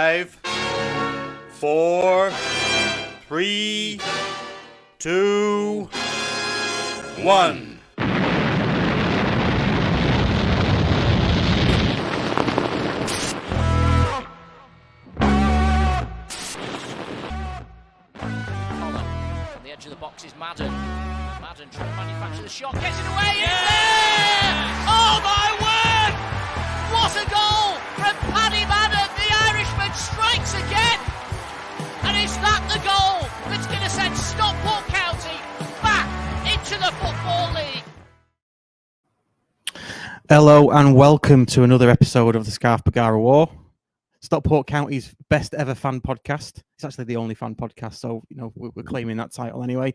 5, 4, 3, 2, 1. To the box is Madden. Madden trying to manufacture the shot, gets it away, it's there! Oh my word! What a goal from Paddy Madden! The Irishman strikes again! And is that the goal that's going to send Stockport County back into the Football League? Hello and welcome to another episode of the Bergara War. Stockport County's best ever fan podcast. It's actually the only fan podcast, so we're claiming that title anyway.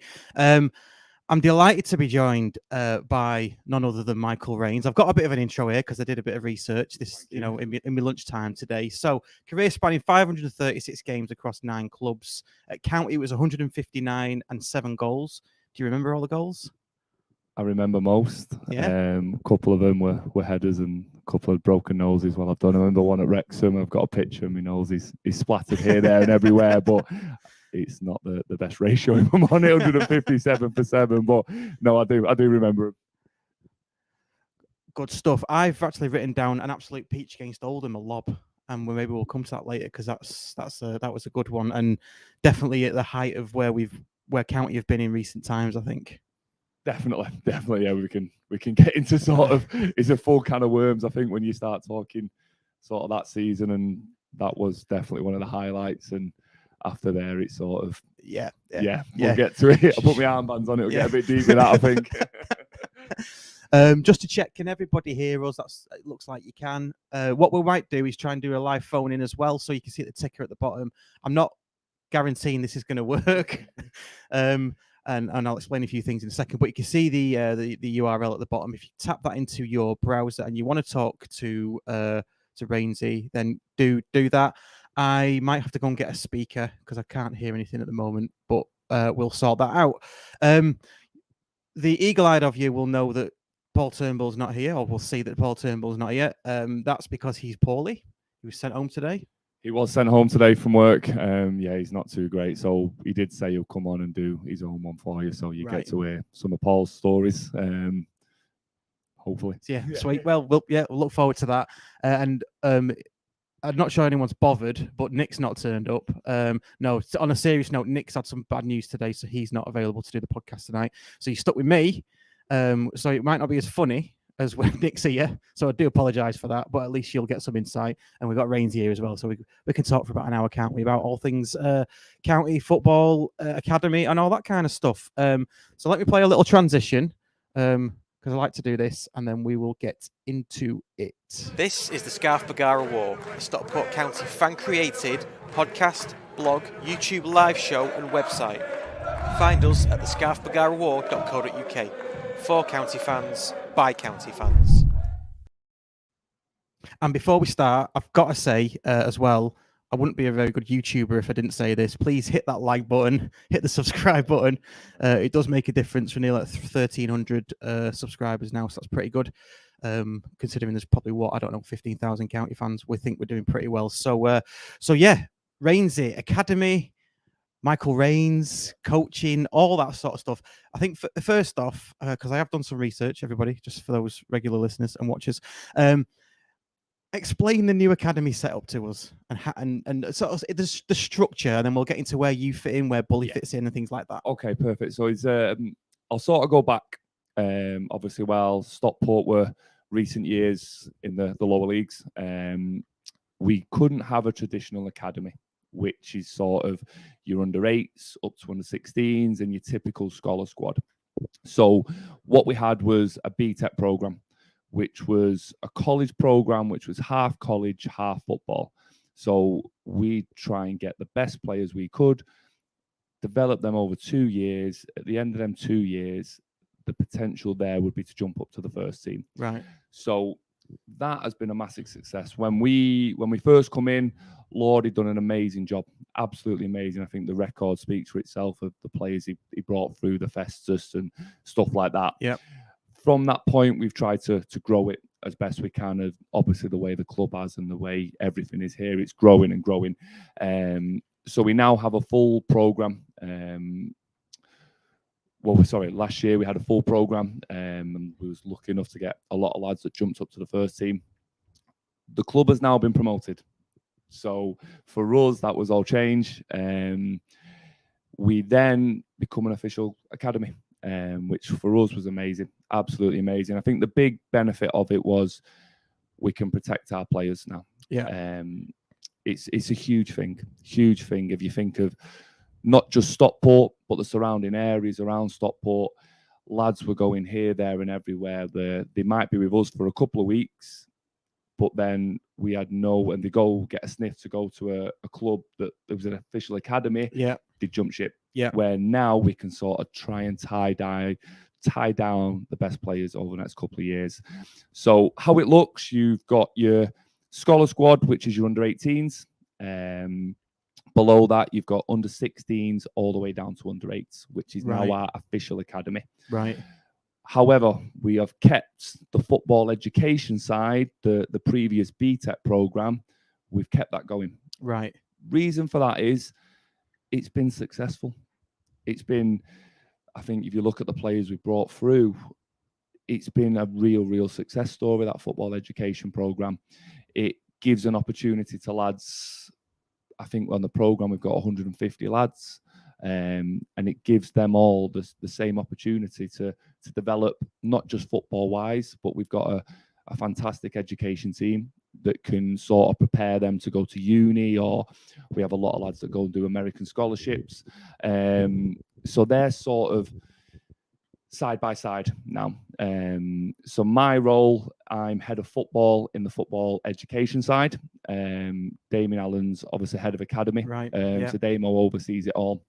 I'm delighted to be joined by none other than Michael Raynes. I've got a bit of an intro here because I did a bit of research in my lunchtime today. So career spanning 536 games across 9 clubs. At County, it was 159 and 7 goals. Do you remember all the goals? I remember most. Yeah. A couple of them were headers and a couple of broken noses. Well, I've done. I remember one at Wrexham. I've got a picture of my nose. He's splattered here, there, and everywhere. But it's not the best ratio if I'm on it. 157 for 7. But no, I do remember him. Good stuff. I've actually written down an absolute peach against Oldham, a lob, and maybe we'll come to that later because that was a good one and definitely at the height of where County have been in recent times, I think. Definitely. Yeah, we can get into sort of it's a full can of worms. I think when you start talking sort of that season, and that was definitely one of the highlights. And after there, it's sort of we'll get to it. I'll put my armbands on it. We'll get a bit deep with that, I think. Just to check, can everybody hear us? It looks like you can. What we might do is try and do a live phone in as well, so you can see the ticker at the bottom. I'm not guaranteeing this is going to work. And I'll explain a few things in a second, but you can see the URL at the bottom. If you tap that into your browser and you want to talk to Raynesy, then do that. I might have to go and get a speaker because I can't hear anything at the moment, but we'll sort that out. The eagle-eyed of you will know that Paul Turnbull's not here, or we'll see that Paul Turnbull's not here. That's because he's poorly. He was sent home today. He was sent home today from work. He's not too great. So he did say he'll come on and do his own one for you. So you get to hear some of Paul's stories. Hopefully. Yeah, sweet. Well, we'll look forward to that. I'm not sure anyone's bothered, but Nick's not turned up. No, on a serious note, Nick's had some bad news today, so he's not available to do the podcast tonight. So you're stuck with me. So it might not be as funny as when Nick's here, so I do apologise for that, but at least you'll get some insight. And we've got Raynes here as well, so we can talk for about an hour, can't we, about all things county football, academy, and all that kind of stuff. So let me play a little transition, because I like to do this, and then we will get into it. This is the Bergara War, a Stockport County fan-created podcast, blog, YouTube live show, and website. Find us at thescarfbergarawar.co.uk. For county fans, by county fans. And before we start, I've got to say as well, I wouldn't be a very good YouTuber if I didn't say this. Please hit that like button, hit the subscribe button. It does make a difference. We're nearly at 1,300 subscribers now, so that's pretty good. Considering there's probably 15,000 county fans, we think we're doing pretty well. So yeah, Raynesy, Academy, Michael Raynes, coaching, all that sort of stuff. I think first off, because I have done some research, everybody, just for those regular listeners and watchers, explain the new academy setup to us and sort of the structure, and then we'll get into where you fit in, where Bully fits in, and things like that. Okay, perfect. So I'll sort of go back. Obviously, while Stockport were recent years in the lower leagues, we couldn't have a traditional academy, which is sort of your under 8s up to under 16s and your typical scholar squad. So what we had was a BTEC program, which was a college program, which was half college, half football. So we try and get the best players we could, develop them over 2 years. At the end of them 2 years, the potential there would be to jump up to the first team. Right. So that has been a massive success. When we first come in, Lord had done an amazing job, absolutely amazing. I think the record speaks for itself of the players he brought through the Festus and stuff like that. Yep. From that point, we've tried to grow it as best we can. Of obviously the way the club has and the way everything is here, it's growing and growing. So we now have a full program. Last year we had a full program, and we was lucky enough to get a lot of lads that jumped up to the first team. The club has now been promoted, so for us that was all change. We then become an official academy, which for us was amazing, absolutely amazing. I think the big benefit of it was we can protect our players now. Yeah. It's a huge thing. If you think of not just Stockport, but the surrounding areas around Stockport, lads were going here, there, and everywhere. They might be with us for a couple of weeks, but then we had and they go get a sniff to go to a club that there was an official academy. Yeah. They jump ship. Yeah. Where now we can sort of try and tie down the best players over the next couple of years. So how it looks, you've got your scholar squad, which is your under 18s. Below that, you've got under 16s all the way down to under 8s, which is now our official academy. Right. However, we have kept the football education side, the previous BTEC program, we've kept that going. Right. Reason for that is it's been successful. It's been, I think if you look at the players we've brought through, it's been a real success story, that football education program. It gives an opportunity to lads. I think on the program we've got 150 lads, and it gives them all the same opportunity to develop, not just football wise, but we've got a fantastic education team that can sort of prepare them to go to uni, or we have a lot of lads that go and do American scholarships. So they're sort of side by side now. So my role, I'm head of football in the football education side. Damien Allen's obviously head of academy. Right. So Damo oversees it all.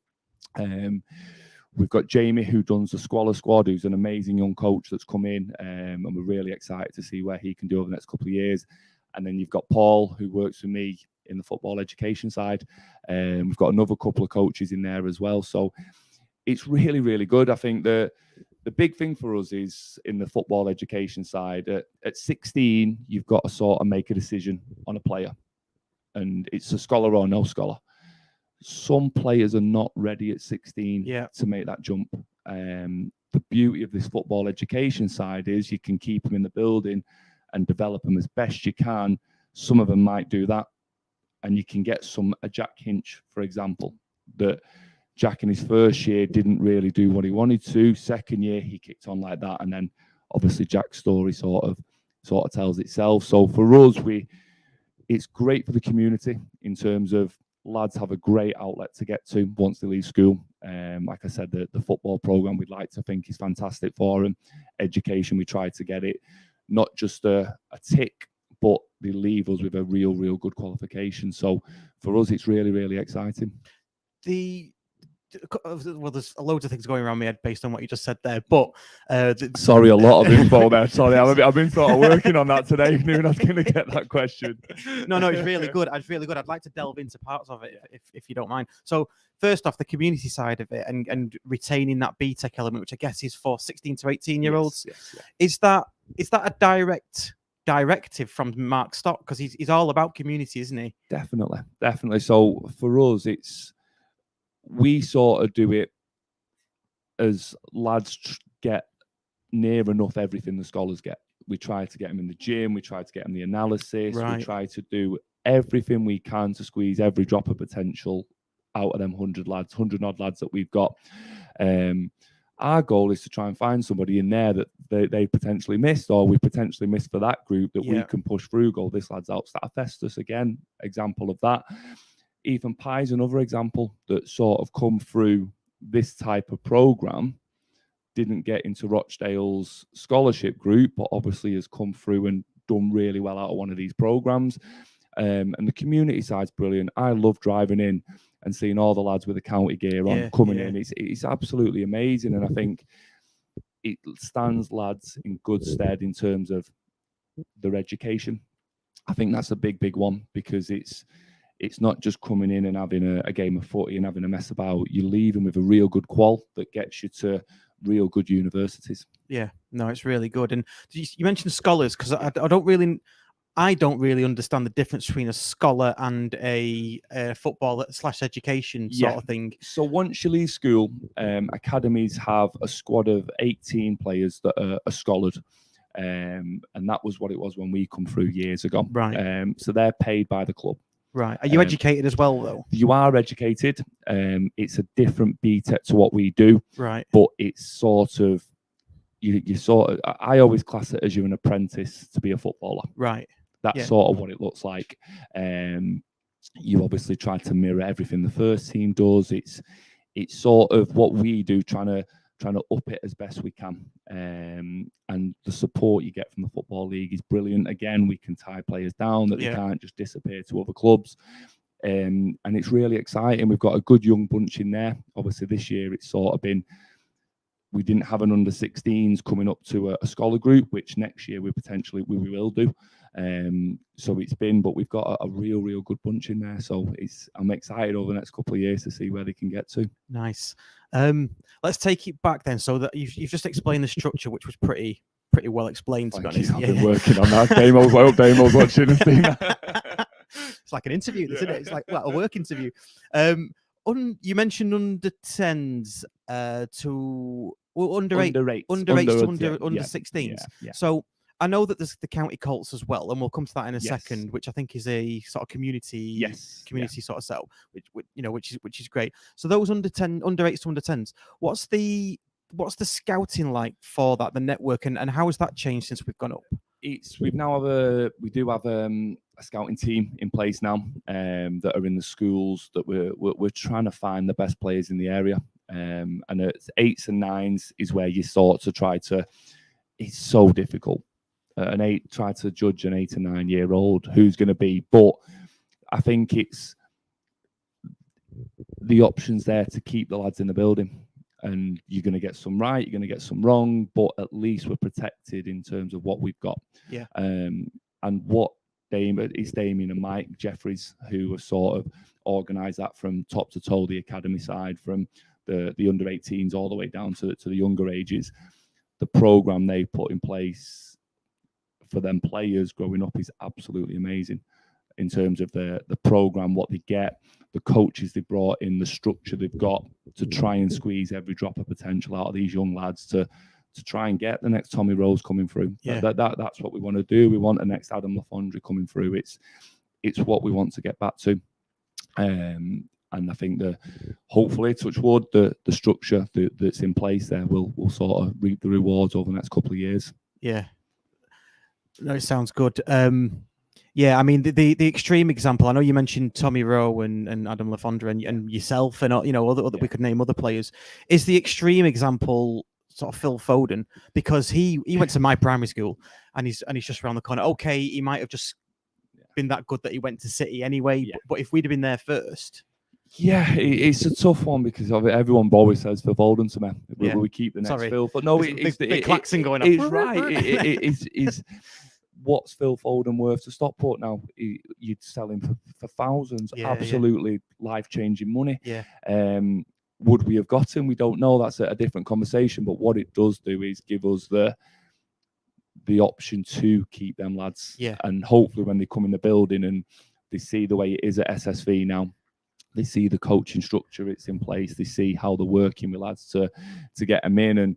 We've got Jamie, who does the Scholar Squad, who's an amazing young coach that's come in, and we're really excited to see where he can do over the next couple of years. And then you've got Paul, who works with me in the football education side. We've got another couple of coaches in there as well. So it's really good. I think the big thing for us is in the football education side, at 16, you've got to sort of make a decision on a player. And it's a scholar or no scholar. Some players are not ready at 16 to make that jump. The beauty of this football education side is you can keep them in the building and develop them as best you can. Some of them might do that. And you can get a Jack Hinch, for example, that Jack in his first year didn't really do what he wanted to. Second year, he kicked on like that. And then obviously Jack's story sort of tells itself. So for us, it's great for the community in terms of lads have a great outlet to get to once they leave school. Like I said, the football program we'd like to think is fantastic for them. Education, we try to get it not just a tick, but they leave us with a real good qualification. So for us, it's really exciting. Well, there's loads of things going around my head based on what you just said there, but sorry, a lot of info there. Sorry, I've been sort of working on that today. Knew I was going to get that question. No, it's really good. I'd like to delve into parts of it if you don't mind. So first off, the community side of it and retaining that BTEC element, which I guess is for 16 to 18-year-olds. Yes. Is that a direct directive from Mark Stock? Because he's all about community, isn't he? Definitely. So for us, we sort of do it as lads get near enough everything the scholars get. We try to get them in the gym. We try to get them the analysis. Right. We try to do everything we can to squeeze every drop of potential out of them 100 odd lads that we've got. Our goal is to try and find somebody in there that they potentially missed, or we potentially missed for that group that we can push through. Go, this lad's out. Festus again, example of that. Ethan Pye's another example that sort of come through this type of program, didn't get into Rochdale's scholarship group, but obviously has come through and done really well out of one of these programs. And the community side's brilliant. I love driving in and seeing all the lads with the county gear on coming in. It's absolutely amazing. And I think it stands lads in good stead in terms of their education. I think that's a big one, because it's not just coming in and having a game of footy and having a mess about. You leave them with a real good qual that gets you to real good universities. Yeah, no, it's really good. And you mentioned scholars, because I don't really understand the difference between a scholar and a football / education sort of thing. So once you leave school, academies have a squad of 18 players that are scholared. And that was what it was when we come through years ago. Right. So they're paid by the club. Right. Are you educated as well, though? You are educated. It's a different BTEC to what we do. Right. But it's sort of, you sort of, I always class it as you're an apprentice to be a footballer. Right. That's sort of what it looks like. You obviously try to mirror everything the first team does. It's sort of what we do, trying to up it as best we can. And the support you get from the Football League is brilliant. Again, we can tie players down that they can't just disappear to other clubs. And it's really exciting. We've got a good young bunch in there. Obviously, this year it's sort of been, we didn't have an under-16s coming up to a scholar group, which next year we will do. So it's been, but we've got a real good bunch in there. So I'm excited over the next couple of years to see where they can get to. Nice. Let's take it back then. So that you've just explained the structure, which was pretty well explained, to be honest. I've been working on that. Damo's watching and seeing that. It's like an interview, isn't it? It's like a work interview. You mentioned under 10s to under 16s. Yeah. So I know that there's the county Colts as well, and we'll come to that in a second, which I think is a sort of community sort of setup, which is great. So those under 8s to under 10s, what's the scouting like for that, the network, and how has that changed since we've gone up? We do have a scouting team in place now, that are in the schools that we're trying to find the best players in the area. And it's 8s and 9s is where you sort to try to. It's so difficult. Try to judge an 8 and 9 year old who's going to be, but I think it's the options there to keep the lads in the building. And you're going to get some right, you're going to get some wrong, but at least we're protected in terms of what we've got. Yeah. And what Damien and Mike Jeffries, who have sort of organised that from top to toe, the academy side, from the under 18s all the way down to the younger ages. The programme they put in place for them players growing up is absolutely amazing in terms of the programme, what they get, the coaches they brought in, the structure they've got to try and squeeze every drop of potential out of these young lads to try and get the next Tommy Rose coming through. Yeah. That's what we want to do. We want the next Adam Lafondre coming through. It's what we want to get back to. And I think hopefully, touch wood, the structure that's in place there will sort of reap the rewards over the next couple of years. Yeah. No, it sounds good. Yeah, I mean the extreme example. I know you mentioned Tommy Rowe and Adam Lafondre and yourself, and other we could name other players. Is the extreme example sort of Phil Foden, because he went to my primary school and he's just around the corner. Okay, he might have just been that good that he went to City anyway. But if we'd have been there first. Yeah, it's a tough one because everyone always says Phil Foden to me. We keep the next Phil, but no, it's the klaxon going off. It's right. It's what's Phil Foden worth to Stockport now? You'd sell him for thousands. Absolutely life-changing money. Yeah. Would we have got him? We don't know. That's a different conversation. But what it does do is give us the option to keep them lads. Yeah. And hopefully when they come in the building and they see the way it is at SSV now, they see the coaching structure it's in place. They see how they're working with lads to get them in. And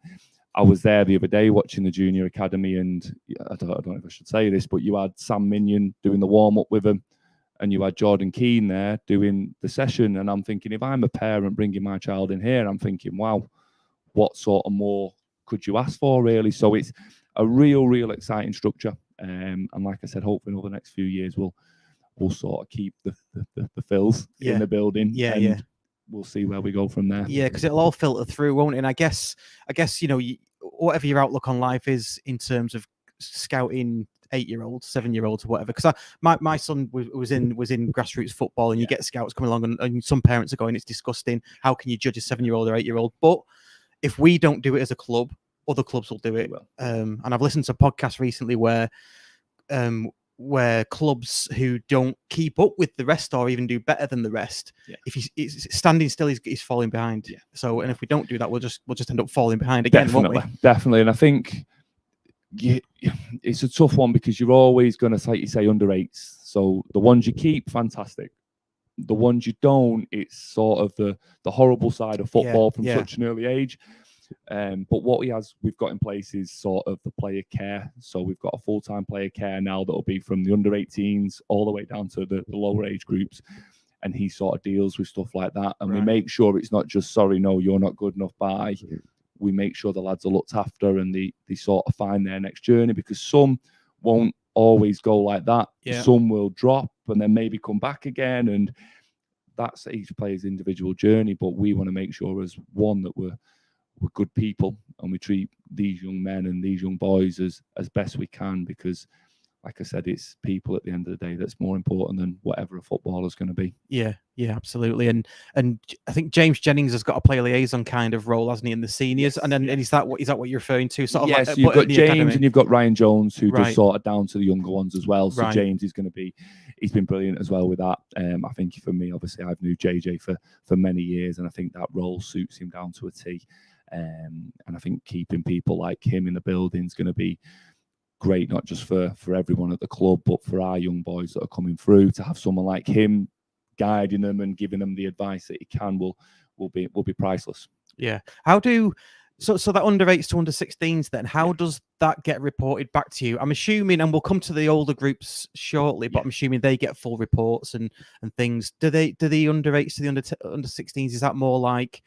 I was there the other day watching the junior academy, and I don't know if I should say this, but you had Sam Minion doing the warm up with them, and you had Jordan Keane there doing the session. And I'm thinking, if I'm a parent bringing my child in here, I'm thinking, wow, what sort of more could you ask for, really? So it's a real exciting structure. And like I said, hopefully over the next few years we'll sort of keep the Phils in the building. Yeah. We'll see where we go from there. Yeah, because it'll all filter through, won't it? And I guess whatever your outlook on life is in terms of scouting 8-year-olds, 7-year-olds, or whatever. Because my son was in grassroots football, and you get scouts coming along, and some parents are going, it's disgusting. How can you judge a 7-year-old or 8-year-old? But if we don't do it as a club, other clubs will do it. And I've listened to a podcast recently where where clubs who don't keep up with the rest or even do better than the rest, if he's standing still, he's falling behind. Yeah. So, and if we don't do that, we'll just end up falling behind again, won't we? Definitely. And I think it's a tough one because you're always going to, like you say, under eights. So the ones you keep, fantastic. The ones you don't, it's sort of the horrible side of football from such an early age. But what we've got in place is sort of the player care. So we've got a full-time player care now that'll be from the under 18s all the way down to the lower age groups. And he sort of deals with stuff like that. And we make sure it's not just, sorry, no, you're not good enough, bye. We make sure the lads are looked after and they sort of find their next journey, because some won't always go like that. Yeah. Some will drop and then maybe come back again. And that's each player's individual journey. But we want to make sure as one that we're good people and we treat these young men and these young boys as best we can, because like I said, it's people at the end of the day that's more important than whatever a footballer's going to be. Yeah, absolutely. And I think James Jennings has got a player liaison kind of role, hasn't he, in the seniors? Yes, and is that what you're referring to? Sort of yes, like, you've got James academy. And you've got Ryan Jones, who does sort of down to the younger ones as well. So James is going to be, he's been brilliant as well with that. I think for me, obviously, I've knew JJ for many years, and I think that role suits him down to a T. And I think keeping people like him in the building is going to be great, not just for everyone at the club, but for our young boys that are coming through. To have someone like him guiding them and giving them the advice that he can will be priceless. Yeah. How do so that under 8s to under 16s then? How does that get reported back to you? I'm assuming, and we'll come to the older groups shortly, but I'm assuming they get full reports and things. Do the under 8s to the under 16s? Is that more like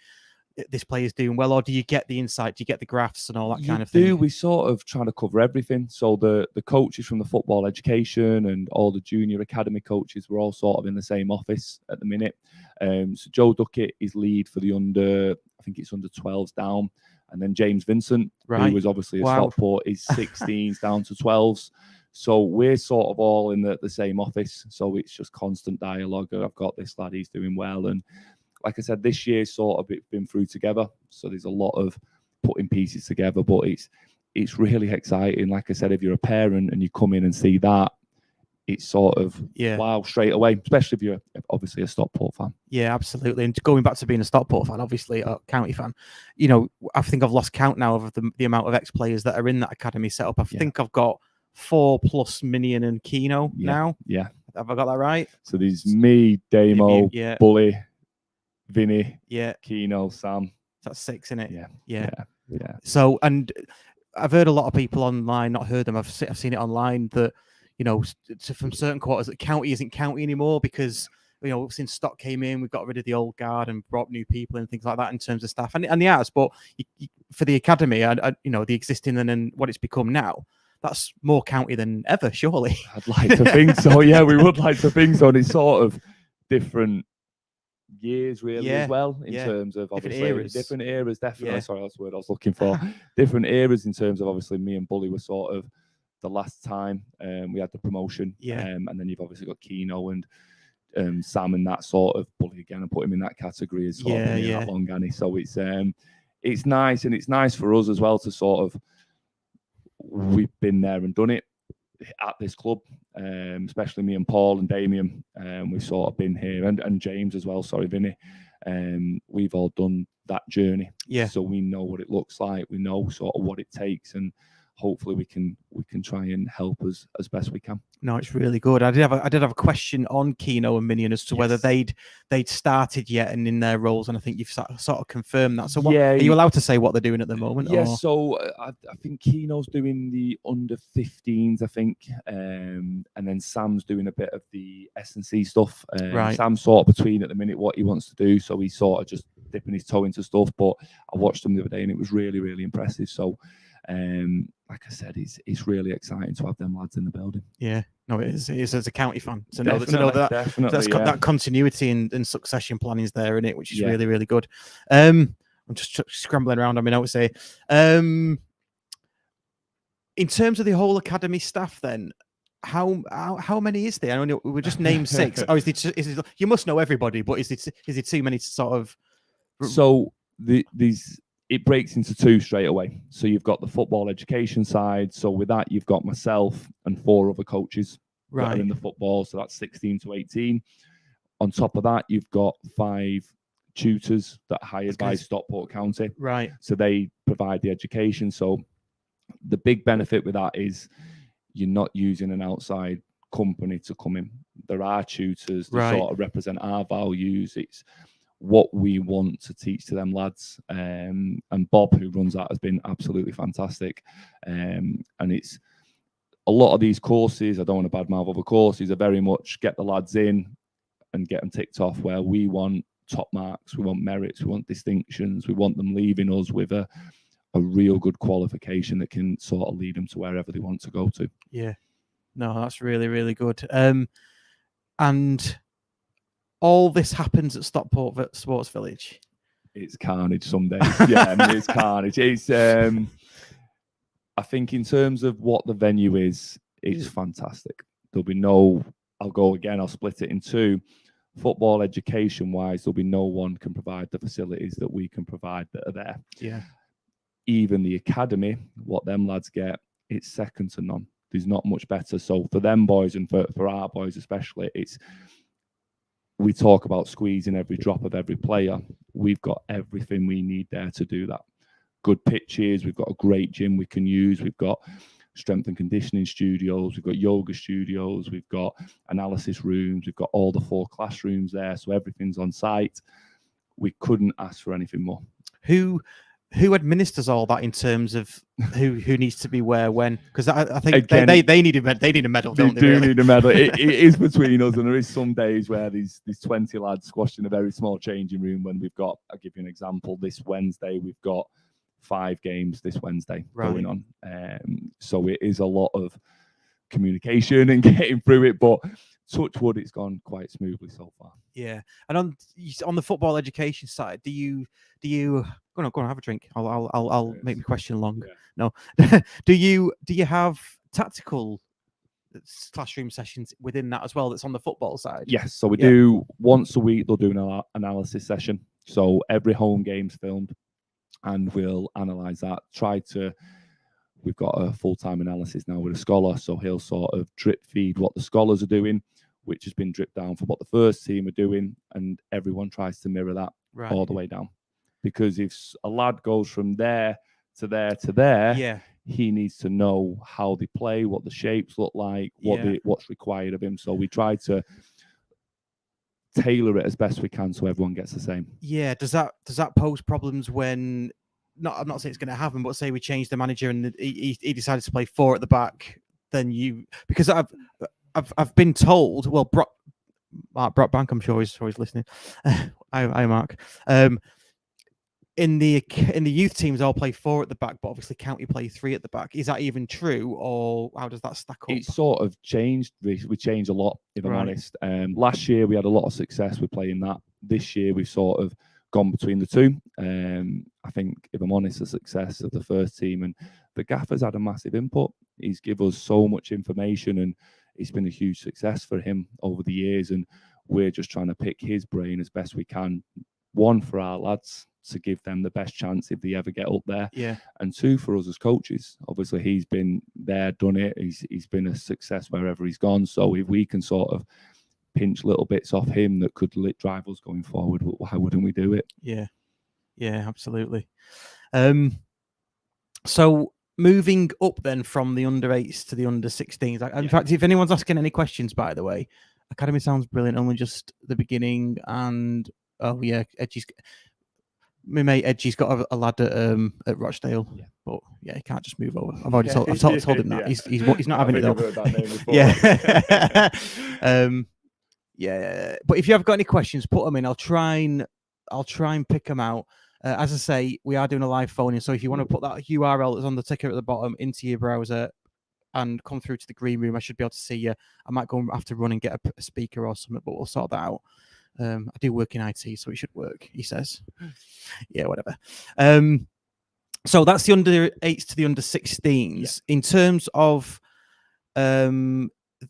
this player's doing well, or do you get the insight? Do you get the graphs and all that kind of thing? We sort of try to cover everything. So the coaches from the football education and all the junior academy coaches, we're all sort of in the same office at the minute. So Joe Duckett is lead for the under 12s down, and then James Vincent, who was obviously a Stockport, is 16s down to 12s. So we're sort of all in the same office. So it's just constant dialogue. I've got this lad, he's doing well, and like I said, this year's sort of been through together. So there's a lot of putting pieces together, but it's really exciting. Like I said, if you're a parent and you come in and see that, it's sort of wow straight away, especially if you're obviously a Stockport fan. Yeah, absolutely. And going back to being a Stockport fan, obviously a county fan, I think I've lost count now of the amount of ex-players that are in that academy setup. I think I've got 4+ Minion and Keno now. Yeah. Have I got that right? So there's me, Damo, Bully, Vinny, Keno, Sam. That's 6, isn't it? Yeah. So, and I've heard a lot of people online, not heard them, I've seen it online that, from certain quarters that county isn't county anymore because, since Stock came in, we've got rid of the old guard and brought new people and things like that in terms of staff. And he has, but for the academy, the existing and what it's become now, that's more county than ever, surely. I'd like to think so. Yeah, we would like to think so. And it's sort of different years really as well in terms of obviously different eras definitely. Sorry, that's the word I was looking for. Different eras in terms of obviously me and Bully were sort of the last time we had the promotion, and then you've obviously got Keno and Sam and that sort of. Bully again, and put him in that category as sort of that long, Annie. So it's nice, and it's nice for us as well to sort of, we've been there and done it at this club, especially me and Paul and Damien. We've sort of been here, and James as well. Sorry, Vinny. We've all done that journey. So we know what it looks like. We know sort of what it takes, and hopefully we can try and help us as best we can. No, it's really good. I did have a question on Keno and Minion as to whether they'd started yet and in their roles, and I think you've sort of confirmed that. So are you allowed to say what they're doing at the moment? Yeah, so I think Keno's doing the under 15s, I think, and then Sam's doing a bit of the S&C stuff. Sam's sort of between at the minute what he wants to do, so he's sort of just dipping his toe into stuff. But I watched him the other day, and it was really, really impressive. So like I said, it's really exciting to have them lads in the building. Yeah, no, it is as a county fan to know that continuity and succession planning is there in it, which is really, really good. I'm just scrambling around. I mean, I would say, in terms of the whole academy staff, then how many is there? I know we just named 6. Or is it, you must know everybody, but is it too many to sort of? So it breaks into 2 straight away. So you've got the football education side. So with that, you've got myself and 4 other coaches. that are Right. in the football. So that's 16 to 18. On top of that, you've got 5 tutors that are hired by Stockport County. Right. So they provide the education. So the big benefit with that is you're not using an outside company to come in. There are tutors that sort of represent our values. It's what we want to teach to them lads. And Bob, who runs that, has been absolutely fantastic. And it's a lot of these courses, I don't want to badmouth other courses, are very much get the lads in and get them ticked off, where we want top marks, we want merits, we want distinctions, we want them leaving us with a real good qualification that can sort of lead them to wherever they want to go to. Yeah. No, that's really, really good. And all this happens at Stockport Sports Village. It's carnage some days. Yeah, I mean, it's carnage. It's I think in terms of what the venue is, it's fantastic. There'll be no, I'll go again, I'll split it in two. Football education wise, there'll be no one can provide the facilities that we can provide that are there. Yeah. Even the academy, what them lads get, it's second to none. There's not much better. So for them boys and for our boys especially, we talk about squeezing every drop of every player. We've got everything we need there to do that. Good pitches, we've got a great gym we can use, we've got strength and conditioning studios, we've got yoga studios, we've got analysis rooms, we've got all the 4 classrooms there, so everything's on site. We couldn't ask for anything more. Who administers all that in terms of who needs to be where when? Because I think again, they need a medal. They need a medal. They do really need a medal. It is between us, and there is some days where there's 20 lads squashed in a very small changing room. When we've got, I'll give you an example. This Wednesday we've got 5 games this Wednesday going on. So it is a lot of communication and getting through it, but touch wood, it's gone quite smoothly so far. Yeah. And on the football education side, do you go on, have a drink. I'll make my question long. Yeah. No. do you have tactical classroom sessions within that as well that's on the football side? Yes. So we do once a week, they'll do an analysis session. So every home game's filmed and we'll analyze that. We've got a full-time analysis now with a scholar, so he'll sort of drip feed what the scholars are doing, which has been dripped down for what the first team are doing, and everyone tries to mirror that all the way down. Because if a lad goes from there to there to there, he needs to know how they play, what the shapes look like, what's required of him. So we try to tailor it as best we can so everyone gets the same. Yeah. Does that pose problems when? I'm not saying it's going to happen, but say we change the manager and he decided to play 4 at the back, then because I've been told, well, Brock Bank, I'm sure he's listening. Hi, Mark. In the youth teams, all play 4 at the back, but obviously county play 3 at the back. Is that even true, or how does that stack up? It's sort of changed. We changed a lot, if I'm honest. Last year we had a lot of success with playing that. This year we've sort of gone between the two. I think, if I'm honest, the success of the first team and the gaffer's had a massive input. He's given us so much information and it's been a huge success for him over the years. And we're just trying to pick his brain as best we can. 1, for our lads to give them the best chance if they ever get up there. Yeah. And 2, for us as coaches. Obviously, he's been there, done it. He's been a success wherever he's gone. So if we can sort of pinch little bits off him that could drive us going forward, why wouldn't we do it? Yeah, absolutely. So moving up then from the under 8s to the under 16s. In fact, if anyone's asking any questions, by the way, academy sounds brilliant. Only just the beginning, and my mate Edgy's got a lad at Rochdale, but he can't just move over. I've already told him that he's not having it though. But if you have got any questions, put them in. I'll try and pick them out. As I say, we are doing a live phone in, so if you want to put that URL that's on the ticker at the bottom into your browser and come through to the green room, I should be able to see you. I might go and have to run and get a speaker or something, but we'll sort that out. I do work in IT, so it should work, he says. Yeah, whatever. So that's the under 8s to the under 16s. In terms of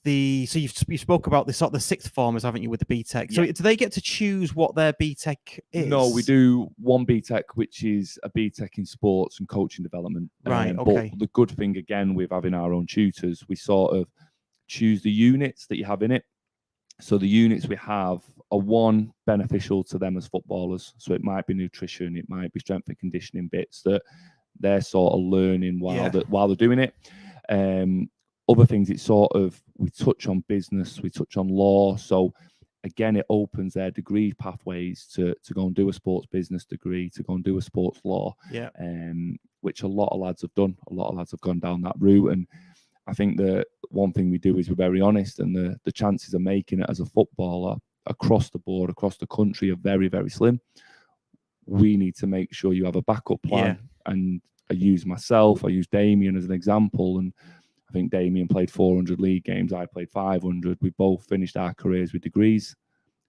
so you spoke about the sort of the 6th formers, haven't you, with the BTEC? So do they get to choose what their BTEC is? No, we do one BTEC, which is a BTEC in sports and coaching development. Right. Okay. But the good thing again with having our own tutors, we sort of choose the units that you have in it. So the units we have are one, beneficial to them as footballers. So it might be nutrition, it might be strength and conditioning bits that they're sort of learning while they're doing it. Other things, it's sort of, we touch on business, we touch on law. So again, it opens their degree pathways to go and do a sports business degree, to go and do a sports law, which a lot of lads have done. A lot of lads have gone down that route. And I think the one thing we do is we're very honest, and the chances of making it as a footballer across the board, across the country, are very, very slim. We need to make sure you have a backup plan. And I use myself, I use Damien as an example, and I think Damien played 400 league games, I played 500. We both finished our careers with degrees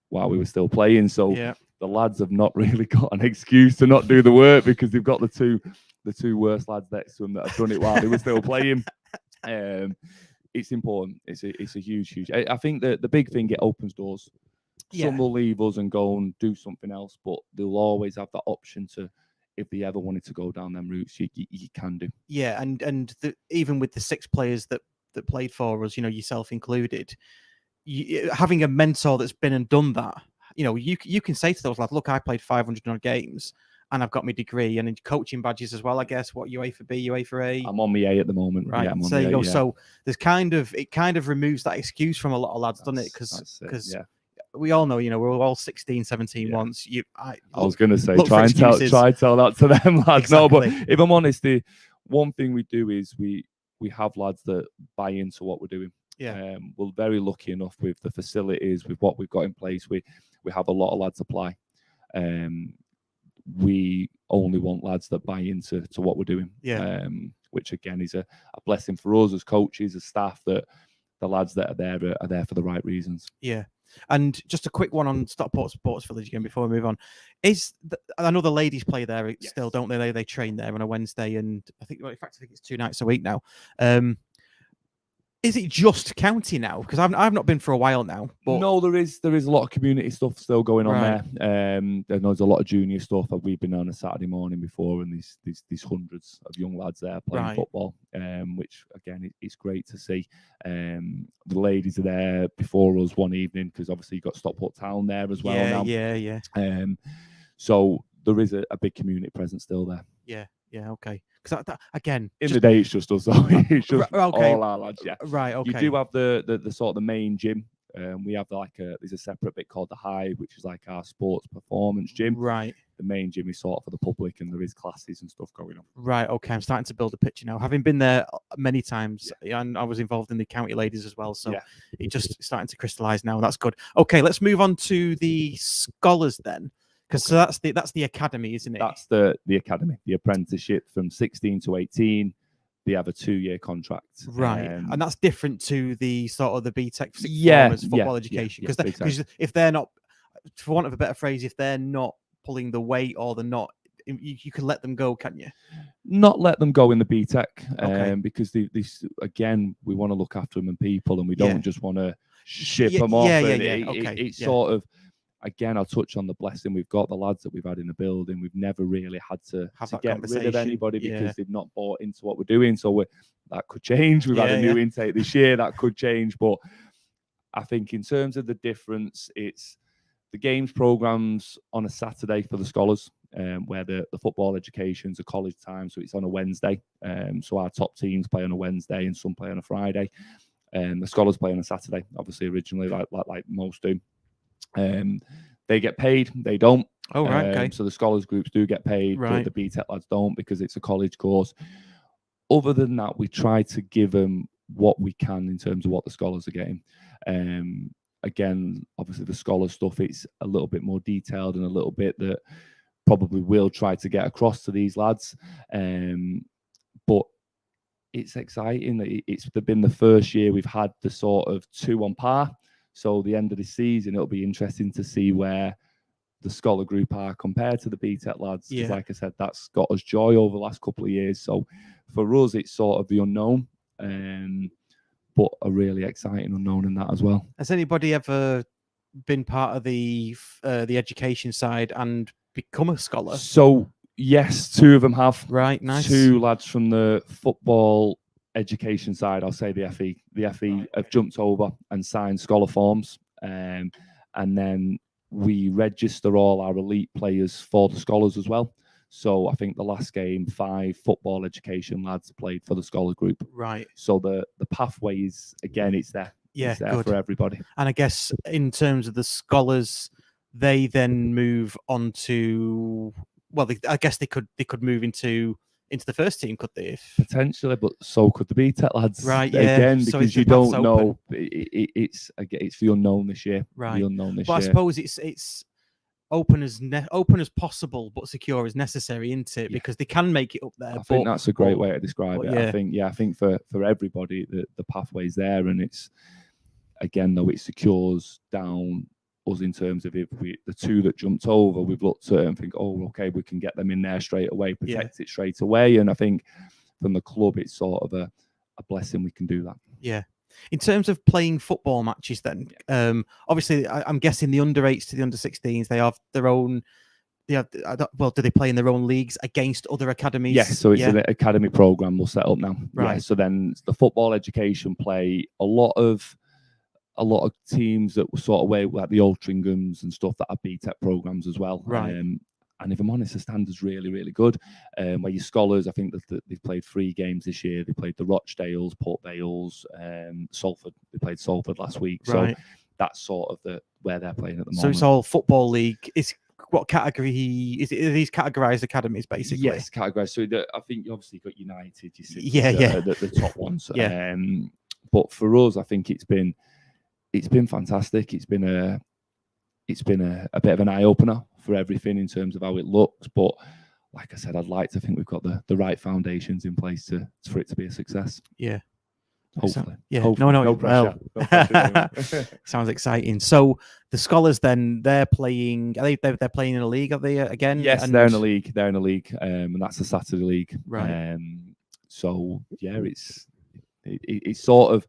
while we were still playing. So the lads have not really got an excuse to not do the work, because they've got the two worst lads next to them that have done it while they were still playing. It's important. It's a huge. I think that the big thing, it opens doors. Some will leave us and go and do something else, but they'll always have that option to, if they ever wanted to go down them routes, you can do. Yeah, and even with the 6 players that played for us, yourself included, having a mentor that's been and done that, you can say to those lads, look, I played 500 odd games and I've got my degree, and in coaching badges as well, I guess. What, UEFA B, UEFA A? I'm on my A at the moment. Right. Yeah, I'm on so there you go. Yeah. So there's it kind of removes that excuse from a lot of lads, doesn't it? Because we all know, we're all 16, 17 once. I was going to say, try and tell that to them lads. Exactly. No, but if I'm honest, the one thing we do is we have lads that buy into what we're doing. Yeah. We're very lucky enough with the facilities, with what we've got in place. We have a lot of lads apply. We only want lads that buy into what we're doing. Yeah. Which again is a blessing for us as coaches, as staff, that the lads that are there for the right reasons. Yeah. And just a quick one on Stockport Sports Village again before we move on. I know the ladies play there still, don't they? They train there on a Wednesday, and I think it's 2 nights a week now. Is it just county now? Because I've not been for a while now. But... No, there is a lot of community stuff still going on there. There's a lot of junior stuff that we've been on a Saturday morning before, and these hundreds of young lads there playing football, which again it's great to see. The ladies are there before us one evening, because obviously you've got Stockport Town there as well now. Yeah. So there is a big community presence still there. Yeah, okay. Because again, in the day it's just us, though. It's just all our lads. Yeah, right. Okay. You do have the sort of the main gym. We have there's a separate bit called the Hive, which is like our sports performance gym. Right. The main gym is sort of for the public, and there is classes and stuff going on. Right. Okay. I'm starting to build a picture now. Having been there many times, and I was involved in the county ladies as well, so it just starting to crystallise now. That's good. Okay, let's move on to the scholars then. Because that's the academy, isn't it? That's the academy, the apprenticeship from 16 to 18. They have a 2-year contract, right? And that's different to the sort of the BTEC performance football education. Because exactly. If they're not, for want of a better phrase, if they're not pulling the weight or they're not, you can let them go, can't you? Not let them go in the BTEC, because this again, we want to look after them and people, and we don't just want to ship them off. It's sort of. Again, I'll touch on the blessing we've got, the lads that we've had in the building. We've never really had to get rid of anybody because they've not bought into what we're doing. So that could change. We've had a new intake this year. That could change. But I think in terms of the difference, it's the games programs on a Saturday for the scholars, where the football education's a college time. So it's on a Wednesday. So our top teams play on a Wednesday and some play on a Friday. The scholars play on a Saturday, obviously originally like most do. They get paid, they don't. Oh, right, okay. So the scholars groups do get paid, right. The BTEC lads don't, because it's a college course. Other than that, we try to give them what we can in terms of what the scholars are getting. Again, obviously the scholar stuff, it's a little bit more detailed and a little bit that probably we'll try to get across to these lads. But it's exciting. It's been the first year we've had the sort of 2 on par. So the end of the season, it'll be interesting to see where the scholar group are compared to the BTEC lads. Because like I said, that's got us joy over the last couple of years. So for us, it's sort of the unknown, but a really exciting unknown in that as well. Has anybody ever been part of the education side and become a scholar? So yes, 2 of them have. Right, nice. 2 lads from the football education side, I'll say the FE. The FE have jumped over and signed scholar forms, and then we register all our elite players for the scholars as well. So I think the last game, 5 football education lads played for the scholar group. Right. So the pathway is, again, it's there. Yeah, it's there good. for everybody. And I guess in terms of the scholars, they then move on to, well, I guess they could move into the first team, could they? Potentially, but so could the BTEC lads. Right, yeah. Again, So because the you path's don't know. It's the unknown this year. Right. The unknown this But year. I suppose it's open as possible, but secure as necessary, isn't it? Yeah. Because they can make it up there. I think that's a great way to describe it. Yeah. I think for everybody the pathway's there, and it's, again, though, it secures down us in terms of, if the 2 that jumped over, we've looked at it and think, oh, okay, we can get them in there straight away, protect it straight away. And I think from the club, it's sort of a blessing we can do that. Yeah. In terms of playing football matches, then, obviously, I'm guessing the under-8s to the under-16s, they have their own. Well, do they play in their own leagues against other academies? Yes, so it's an academy program we'll set up now. Right. Yeah, so then the football education play a lot of teams that were sort of way like the Altrinchams and stuff that have BTEC programs as well. Right. And if I'm honest, the standard's really, really good. Where your scholars, I think that they've played 3 games this year. They played the Rochdales, Port Vales, Salford. They played Salford last week. Right. So that's sort of where they're playing at the moment. So it's all football league. What category is it? Are these categorized academies, basically? Yes, categorized. So I think you obviously got United. You see, the top ones. Yeah. But for us, I think it's been fantastic. It's been a bit of an eye opener for everything in terms of how it looks. But like I said, I'd like to think we've got the right foundations in place for it to be a success. Yeah. Hopefully. Yeah. Hopefully. No pressure. No pressure. Sounds exciting. So the scholars then, they're playing. They're playing in a league, are they, again? Yes, they're in a league. They're in a league, and that's the Saturday league. Right. So yeah, it's sort of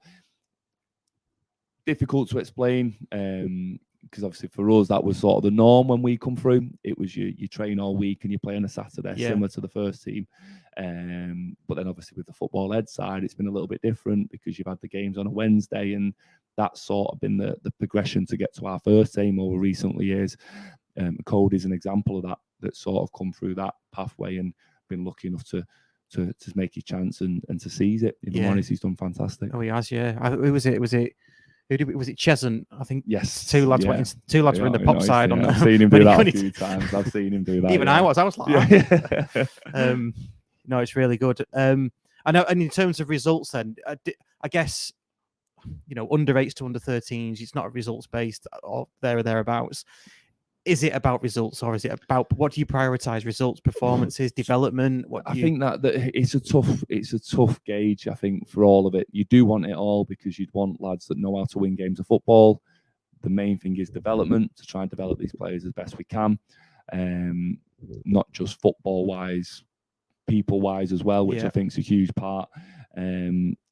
difficult to explain, because obviously for us that was sort of the norm when we come through. It was you train all week and you play on a Saturday, similar to the first team. But then obviously with the football ed side, it's been a little bit different because you've had the games on a Wednesday, and that's sort of been the progression to get to our first team over recent years. Cody's an example of that sort of come through that pathway and been lucky enough to make his chance and to seize it. If I'm honest, he's done fantastic. Oh, he has, yeah. Who was it? Was it Cheshunt? I think. Yes. 2 lads went. 2 lads were in the pop side. I've seen him do that a few times. I've seen him do that. Even I was like, no, it's really good. I know. And in terms of results, then I guess, under 8s to under 13s, it's not results based or there or thereabouts. Is it about results, or is it about, what do you prioritize? Results, performances, development? I think that it's a tough gauge. I think for all of it, you do want it all because you'd want lads that know how to win games of football. The main thing is development, to try and develop these players as best we can, not just football wise, people wise as well, which I think is a huge part.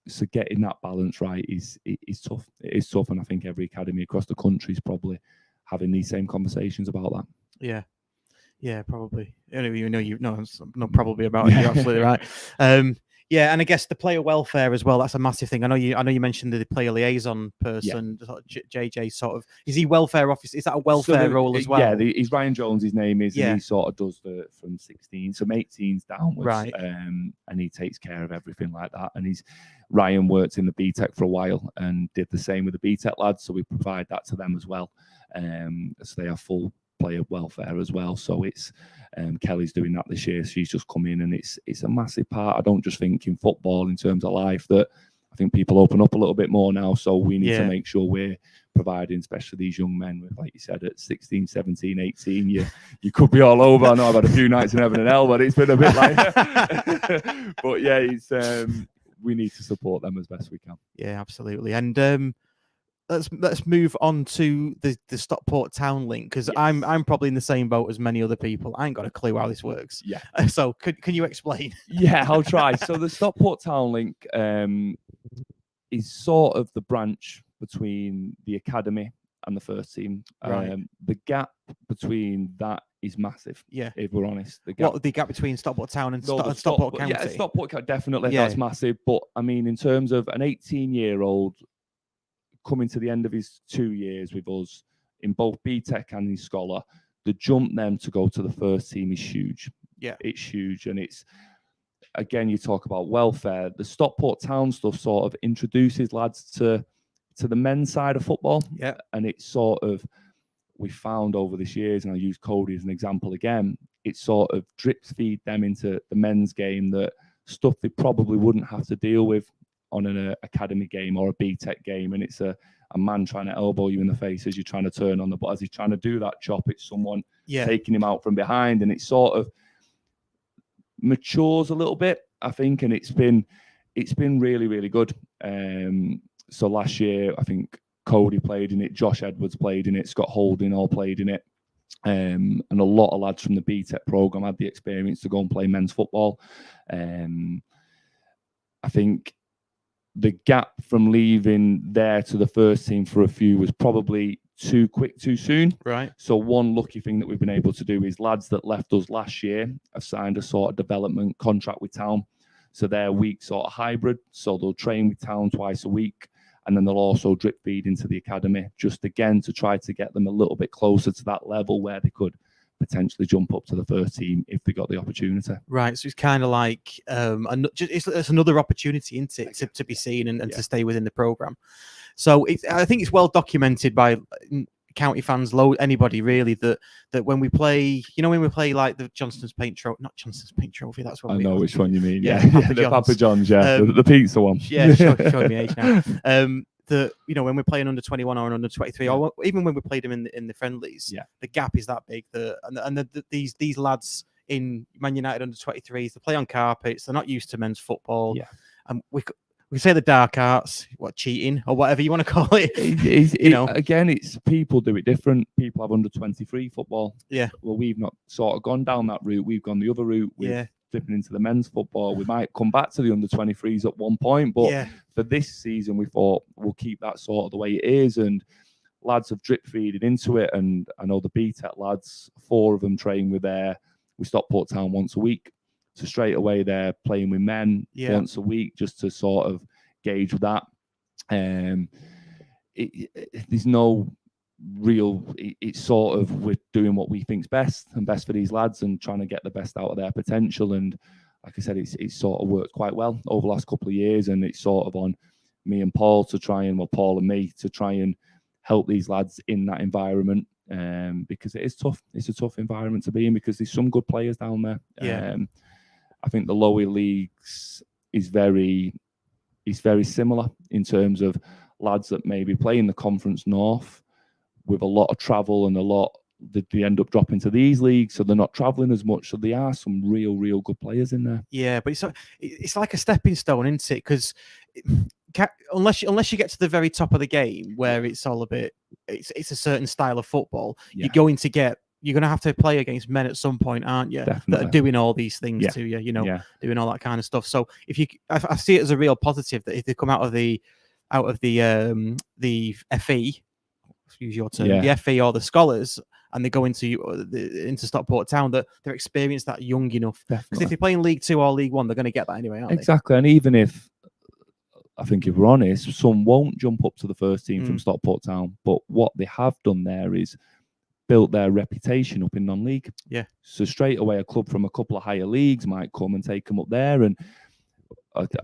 So getting that balance right is tough. It is tough, and I think every academy across the country is probably having these same conversations about that. Yeah, probably. Probably about it. You're absolutely right. Yeah, and I guess the player welfare as well, that's a massive thing. I know you mentioned the player liaison person, JJ sort of. Is he welfare officer? Is that a welfare role as well? Yeah, he's Ryan Jones, his name is, and he sort of does from 16, some 18s downwards. Right. And he takes care of everything like that. And Ryan worked in the BTEC for a while and did the same with the BTEC lads, so we provide that to them as well. So they have full player welfare as well. So it's Kelly's doing that this year. She's just come in, and it's a massive part. I don't just think in football, in terms of life, that I think people open up a little bit more now. So we need to make sure we're providing, especially these young men with, like you said, at 16, 17, 18, you could be all over. I know I've had a few nights in heaven and hell, but it's been a bit like but yeah, we need to support them as best we can. Yeah, absolutely. And let's move on to the Stockport Town link, because I'm probably in the same boat as many other people. I ain't got a clue how this works. Yeah. So can you explain? Yeah, I'll try. So the Stockport Town link is sort of the branch between the academy and the first team. Right. The gap between that is massive. Yeah. If we're honest, the gap, What the gap between Stockport Town and No, the Stockport County? Yeah, Stockport County, definitely. Yeah. That's massive. But I mean, in terms of an 18-year-old coming to the end of his 2 years with us in both BTEC and in Scholar, the jump then to go to the first team is huge. Yeah. It's huge. And it's, again, you talk about welfare. The Stockport Town stuff sort of introduces lads to the men's side of football. Yeah. And it's sort of, we found over this years, and I'll use Cody as an example again, it sort of drips feed them into the men's game, that stuff they probably wouldn't have to deal with on an academy game or a BTEC game. And it's a man trying to elbow you in the face as you're trying to turn on the ball. As he's trying to do that chop, it's someone taking him out from behind. And it sort of matures a little bit, I think. And it's been really, really good. So last year, I think Cody played in it, Josh Edwards played in it, Scott Holding all played in it. And a lot of lads from the BTEC program had the experience to go and play men's football. I think the gap from leaving there to the first team for a few was probably too quick, too soon. Right. So one lucky thing that we've been able to do is lads that left us last year have signed a sort of development contract with Town. So they're week sort of hybrid. So they'll train with Town twice a week. And then they'll also drip feed into the academy, just again to try to get them a little bit closer to that level where they could potentially jump up to the first team if they got the opportunity. Right. So it's kind of like it's another opportunity, isn't it, to be seen and to stay within the program. So I think it's well documented by county fans, anybody really, that when we play, when we play like the Johnston's Paint Trophy, not Johnston's Paint Trophy, that's what I know which one you mean. Yeah, the Papa John's, the pizza one. Yeah, showing me age now. When we're playing under 21 or under 23, or even when we played them in the friendlies, the gap is that big. These lads in Man United under 23s, they play on carpets. They're not used to men's football. Yeah, and we say the dark arts, cheating or whatever you want to call it. Again, it's people do it different. People have under 23 football. Yeah. Well, we've not sort of gone down that route. We've gone the other route. Dipping into the men's football. We might come back to the under 23s at one point, but for this season, we thought we'll keep that sort of the way it is. And lads have drip feeded into it. And I know the BTEC lads, 4 of them train with Stockport Town once a week. So straight away they're playing with men once a week just to sort of gauge that. There's no real, it's sort of we're doing what we think's best for these lads and trying to get the best out of their potential. And like I said, it's sort of worked quite well over the last couple of years, and it's sort of on me and Paul to try and help these lads in that environment, because it is tough. It's a tough environment to be in because there's some good players down there. I think the lower leagues is very similar in terms of lads that maybe play in the Conference North with a lot of travel and they end up dropping to these leagues, so they're not traveling as much. So there are some real good players in there. Yeah, but it's like a stepping stone, isn't it? Because unless you get to the very top of the game where it's all a bit, it's a certain style of football, you're going to have to play against men at some point, aren't you? Definitely. That are doing all these things to you, doing all that kind of stuff. So I see it as a real positive that if they come out of the FE, use your term, the FE or the Scholars, and they go into Stockport Town, that they're experienced that young enough. Because if they're playing League 2 or League 1, they're going to get that anyway, aren't they? Exactly. And even if we're honest, some won't jump up to the first team from Stockport Town, but what they have done there is built their reputation up in non-league. Yeah. So straight away, a club from a couple of higher leagues might come and take them up there. And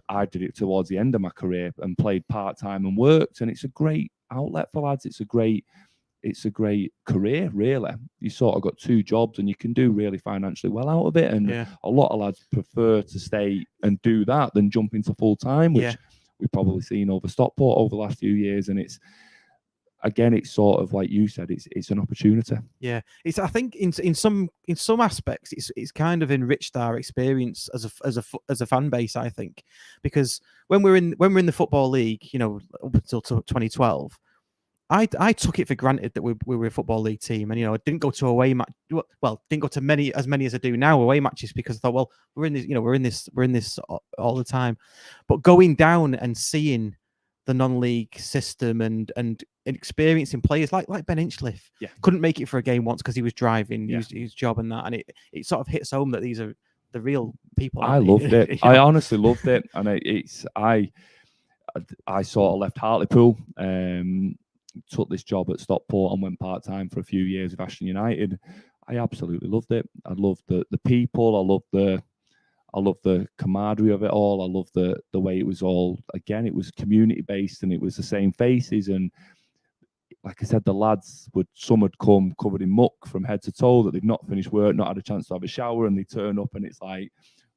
I did it towards the end of my career and played part-time and worked. And it's a great outlet for lads. It's a great career, really. You sort of got 2 jobs and you can do really financially well out of it. And a lot of lads prefer to stay and do that than jump into full-time, which we've probably seen over Stockport over the last few years. And it's sort of like you said, it's an opportunity. Yeah, I think in some aspects, it's kind of enriched our experience as a fan base. I think because when we're in the football league, up until 2012, I took it for granted that we were a football league team, and I didn't go to away match. Well, didn't go to as many as I do now away matches because I thought, well, we're in this all the time. But going down and seeing the non-league system and experiencing players like Ben Hinchliffe. Yeah. Couldn't make it for a game once because he was driving, Yeah. his job and that, and it sort of hits home that these are the real people. I loved it. You I know? honestly loved it, and I sort of left Hartlepool, took this job at Stockport and went part-time for a few years with Ashton United. I absolutely loved it. I loved the people. I loved the camaraderie of it all. I loved the way it was all. Again, it was community-based, and it was the same faces. And like I said, the lads some had come covered in muck from head to toe, that they've not finished work, not had a chance to have a shower, and they turn up, and it's like,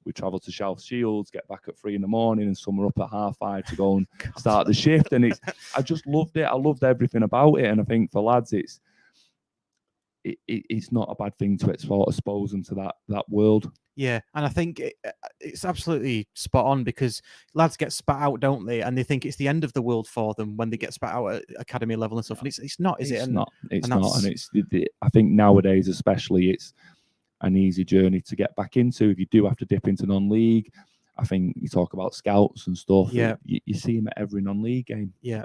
we travel to South Shields, get back at 3 a.m, and some are up at 5:30 to go and start the shift. And I just loved it. I loved everything about it. And I think for lads, it's not a bad thing to expose them to that world. Yeah, and I think it's absolutely spot on, because lads get spat out, don't they? And they think it's the end of the world for them when they get spat out at academy level and stuff. And it's not, is it? It's And, not. It's and not. And I think nowadays, especially, it's an easy journey to get back into. If you do have to dip into non-league, I think you talk about scouts and stuff. Yeah. You see them at every non-league game. Yeah.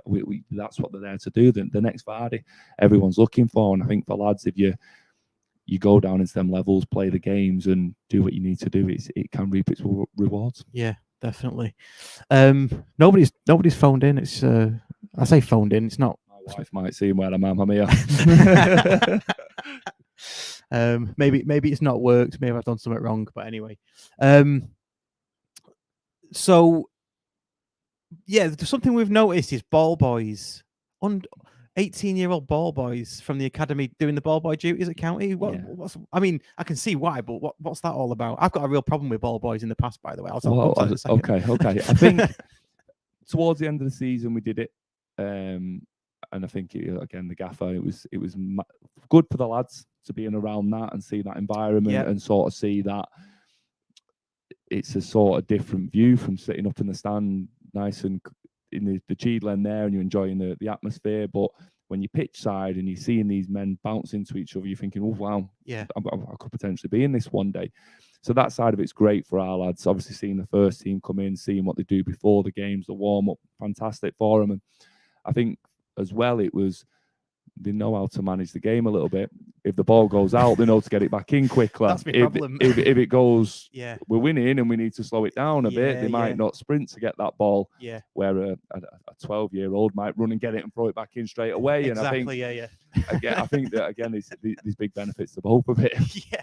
That's what they're there to do. The next Vardy, everyone's looking for. And I think for lads, if you go down into them levels, play the games, and do what you need to do, it can reap its rewards. Yeah, definitely. Nobody's phoned in. It's I say phoned in. It's not. My wife might see where I'm here. Maybe it's not worked. Maybe I've done something wrong. But anyway, so yeah, something we've noticed is ball boys, 18-year-old ball boys from the academy doing the ball boy duties at county. I mean, I can see why, but what's that all about? I've got a real problem with ball boys in the past, by the way. Okay. I think towards the end of the season we did it, and I think again the gaffer, it was good for the lads to be in around that and see that environment, and sort of see that it's a sort of different view from sitting up in the stand, nice and in the cheat lane there, and you're enjoying the atmosphere. But when you pitch side and you're seeing these men bounce into each other, you're thinking, oh wow, yeah, I could potentially be in this one day. So that side of it's great for our lads. Obviously, seeing the first team come in, seeing what they do before the games, the warm up, fantastic for them. And I think as well, they know how to manage the game a little bit. If the ball goes out, they know to get it back in quickly. That's my problem. If it goes, yeah, we're winning and we need to slow it down a bit, they might not sprint to get that ball. Yeah. Where a 12-year-old might run and get it and throw it back in straight away. Exactly. And I think, yeah. I think that again, there's big benefits to both of it. Yeah.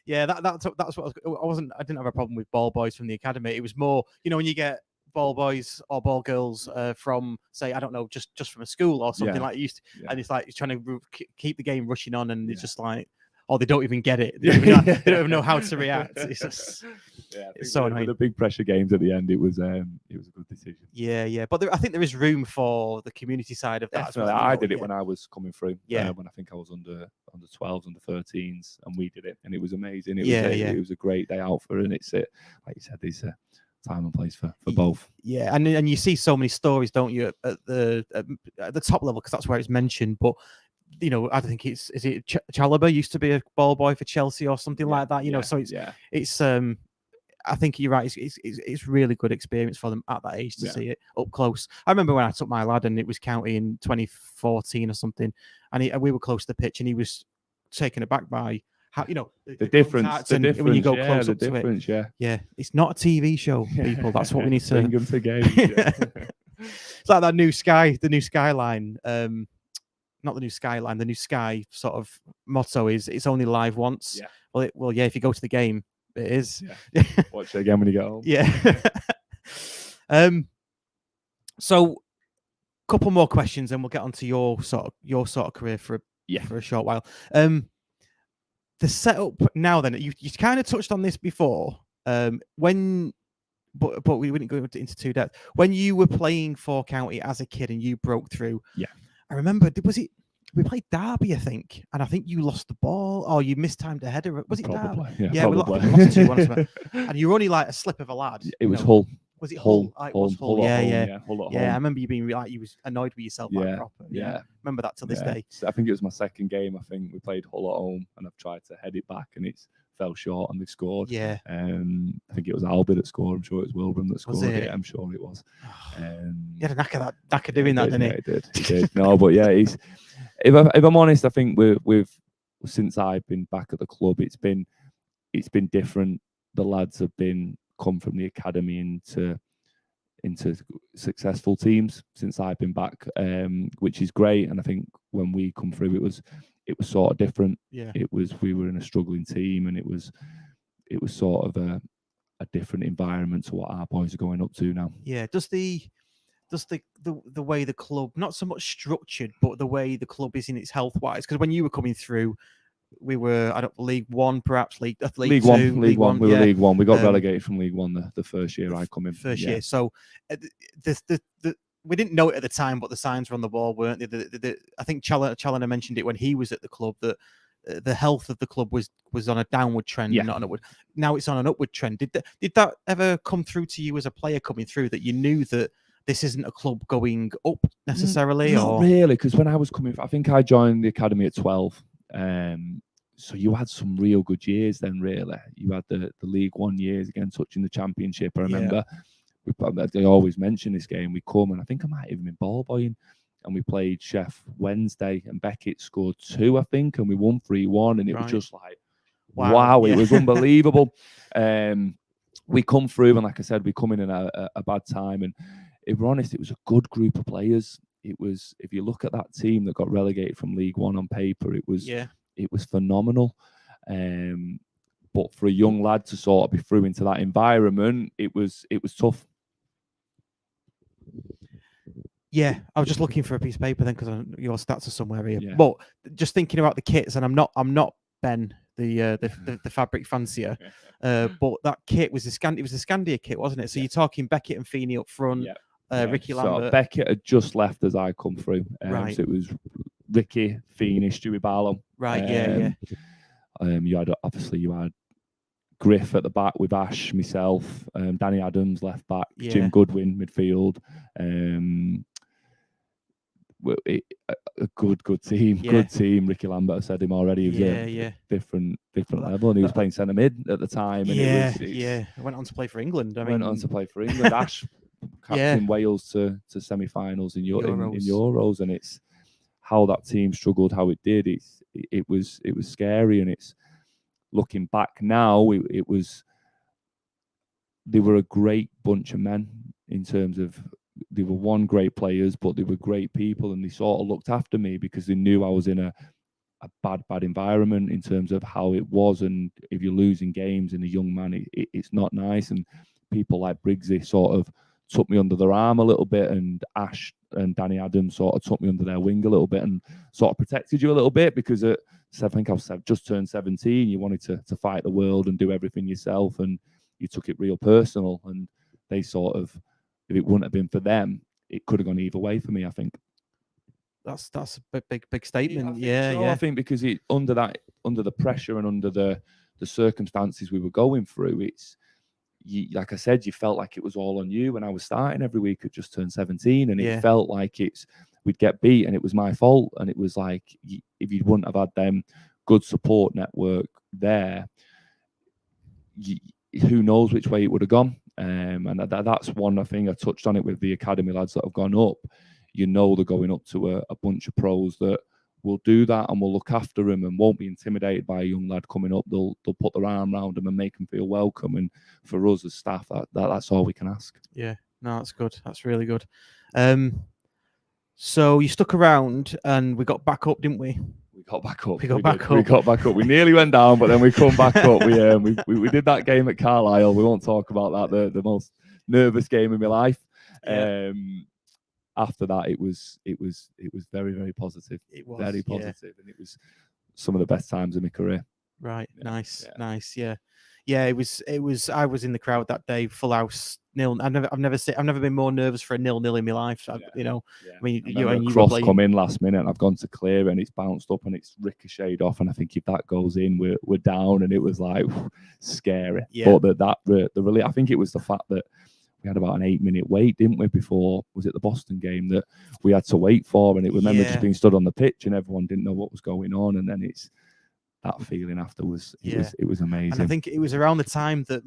Yeah, that's what I didn't have a problem with ball boys from the academy. It was more, when you get ball boys or ball girls from, say, I don't know, just from a school or something like it used to, and it's like you're trying to keep the game rushing on, and it's just like, oh, they don't even get it. They don't even know how to react. It's just, it's so annoying. The big pressure games at the end, it was a good decision. Yeah. But I think there is room for the community side of that. Definitely. I did it when I was coming through. Yeah. When I think I was under 12s, under 13s, and we did it, and it was amazing. It was a great day out for it, and it's like you said, there's a time and place for both. Yeah, and you see so many stories, don't you, at the top level, because that's where it's mentioned. But I think is it Chalobah used to be a ball boy for Chelsea or something like that. So it's I think you're right. It's really good experience for them at that age to see it up close. I remember when I took my lad, and it was county in 2014 or something, and we were close to the pitch, and he was taken aback by how the difference when you go close up to it. Yeah, it's not a TV show, people. That's what we need to bring them to games. It's like that new Sky, the new Skyline. Not the new Skyline. The new Sky sort of motto is "It's only live once." Yeah. Well, if you go to the game, it is. Yeah. Watch it again when you get home. Yeah. So, a couple more questions, and we'll get onto your sort of career for a short while. The setup now, then, you kind of touched on this before. But we wouldn't go into too depth. When you were playing for county as a kid and you broke through, I remember, we played Derby, I think, and I think you lost the ball or you mistimed a header. Was it probably, Derby? Yeah, we probably. lost 2-1, and you were only like a slip of a lad. It was Hull. Was it Hull? It was Hull. Yeah. Hull at I home. remember you being like, you was annoyed with yourself. Like, proper. Yeah. Remember that till this day. I think it was my second game. I think we played Hull at home, and I've tried to head it back, and it's fell short and they scored. Yeah. I think it was Albi that scored. I'm sure it was Wilbraham that scored. it? Yeah, I'm sure it was. He had a knack of doing that, didn't he? He did. No, but yeah, if I'm honest, I think we've since I've been back at the club, it's been different. The lads have come from the academy into successful teams since I've been back, which is great. And I think when we come through, it was sort of different. Yeah. We were in a struggling team, and it was sort of a different environment to what our boys are going up to now. Yeah. Does the way the club, not so much structured, but the way the club is in its health wise? Because when you were coming through, we were League One, perhaps League Two, League One. We were League One. We got relegated from League One the first year I come in. First year. So we didn't know it at the time, but the signs were on the wall, weren't they? I think Challoner mentioned it when he was at the club, that the health of the club was on a downward trend, and not an upward. Now it's on an upward trend. Did that ever come through to you as a player coming through, that you knew that this isn't a club going up necessarily? Not really, because when I was coming, I think I joined the academy at 12. So you had some real good years then, really. You had the League One years, again, touching the Championship. I remember they always mention this game. We come, and I think I might even been ball boying, and we played Sheff Wednesday, and Beckett scored 2, I think, and we won 3-1, and it was just like, wow, it was unbelievable. We come through, and like I said, we come in a bad time, and if we're honest, it was a good group of players. It was, if you look at that team that got relegated from League One on paper, it was phenomenal. But for a young lad to sort of be through into that environment, it was tough. Yeah, I was just looking for a piece of paper then, because your stats are somewhere here. Yeah. But just thinking about the kits, and I'm not Ben, the fabric fancier, but that kit was it was the Scandia kit, wasn't it? So you're talking Beckett and Feeney up front. Yeah. Ricky Lambert. So Beckett had just left as I come through. Right. So it was Ricky, Feeney, Stewie Barlow. Right, You had Griff at the back with Ash, myself, Danny Adams left back, Jim Goodwin midfield. A good team, good team. Ricky Lambert, I said him already. He was different level, and he was playing centre mid at the time. And I went on to play for England. Ash captain Wales to semi-finals in Euros, and it's how that team struggled, how it did. It was scary, and it's looking back now. They were a great bunch of men in terms of. They were great players, but they were great people, and they sort of looked after me because they knew I was in a bad environment in terms of how it was. And if you're losing games in a young man, it's not nice. And people like Briggsy sort of took me under their arm a little bit, and Ash and Danny Adams sort of took me under their wing a little bit and sort of protected you a little bit, because I think I was just turned 17. You wanted to fight the world and do everything yourself, and you took it real personal. And they sort of, if it wouldn't have been for them, it could have gone either way for me, I think. That's a big statement. I think because under the pressure and under the circumstances we were going through, like I said, you felt like it was all on you. When I was starting every week, I just turned 17, and it felt like we'd get beat, and it was my fault. And it was like, if you wouldn't have had them good support network there, who knows which way it would have gone. And that's one thing. I touched on it with the academy lads that have gone up. They're going up to a bunch of pros that will do that and will look after them and won't be intimidated by a young lad coming up. They'll put their arm around them and make them feel welcome. And for us as staff, that's all we can ask. Yeah, no, that's good. That's really good. So you stuck around, and we got back up, didn't we? We got back up. We got back up. We nearly went down, but then we come back up. We did that game at Carlisle. We won't talk about that. The most nervous game in my life. After that, it was very, very positive. It was very positive, and it was some of the best times in my career. Right, nice. Yeah, it was. I was in the crowd that day, full house, 0. I've never been more nervous for a 0-0 in my life. I mean, you cross come in last minute, and I've gone to clear, and it's bounced up, and it's ricocheted off, and I think if that goes in, we're down, and it was like scary. Yeah. But I think it was the fact that we had about an 8-minute wait, didn't we? Before, was it the Boston game that we had to wait for? And it remember just being stood on the pitch, and everyone didn't know what was going on, and then it's that feeling after was Yeah. it was amazing. And I think it was around the time that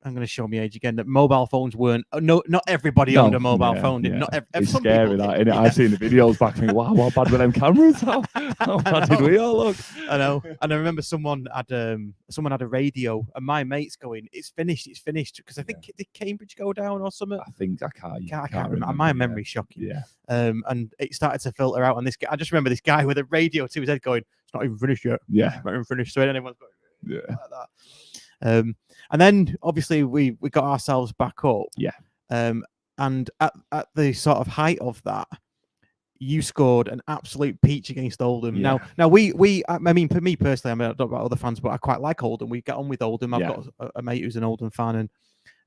I'm going to show my age again, that mobile phones weren't. Not everybody owned a mobile phone. Did not it's some scary people that, did. innit? I've seen the videos back thinking, wow, what bad were them cameras? How bad did we all look? I know. And I remember someone had a radio, and my mate's going, "It's finished, because I think did Cambridge go down or something? I can't remember. My memory's shocking. Yeah. And it started to filter out, and this guy, I just remember this guy with a radio to his head going, "It's not even finished yet. Yeah. Not even finished." So everyone's going, Yeah. like that. And then obviously we got ourselves back up. Yeah. And at the sort of height of that, you scored an absolute peach against Oldham. Yeah. Now I mean, for me personally, I don't know about other fans, but I quite like Oldham. We get on with Oldham. I've got a mate who's an Oldham fan,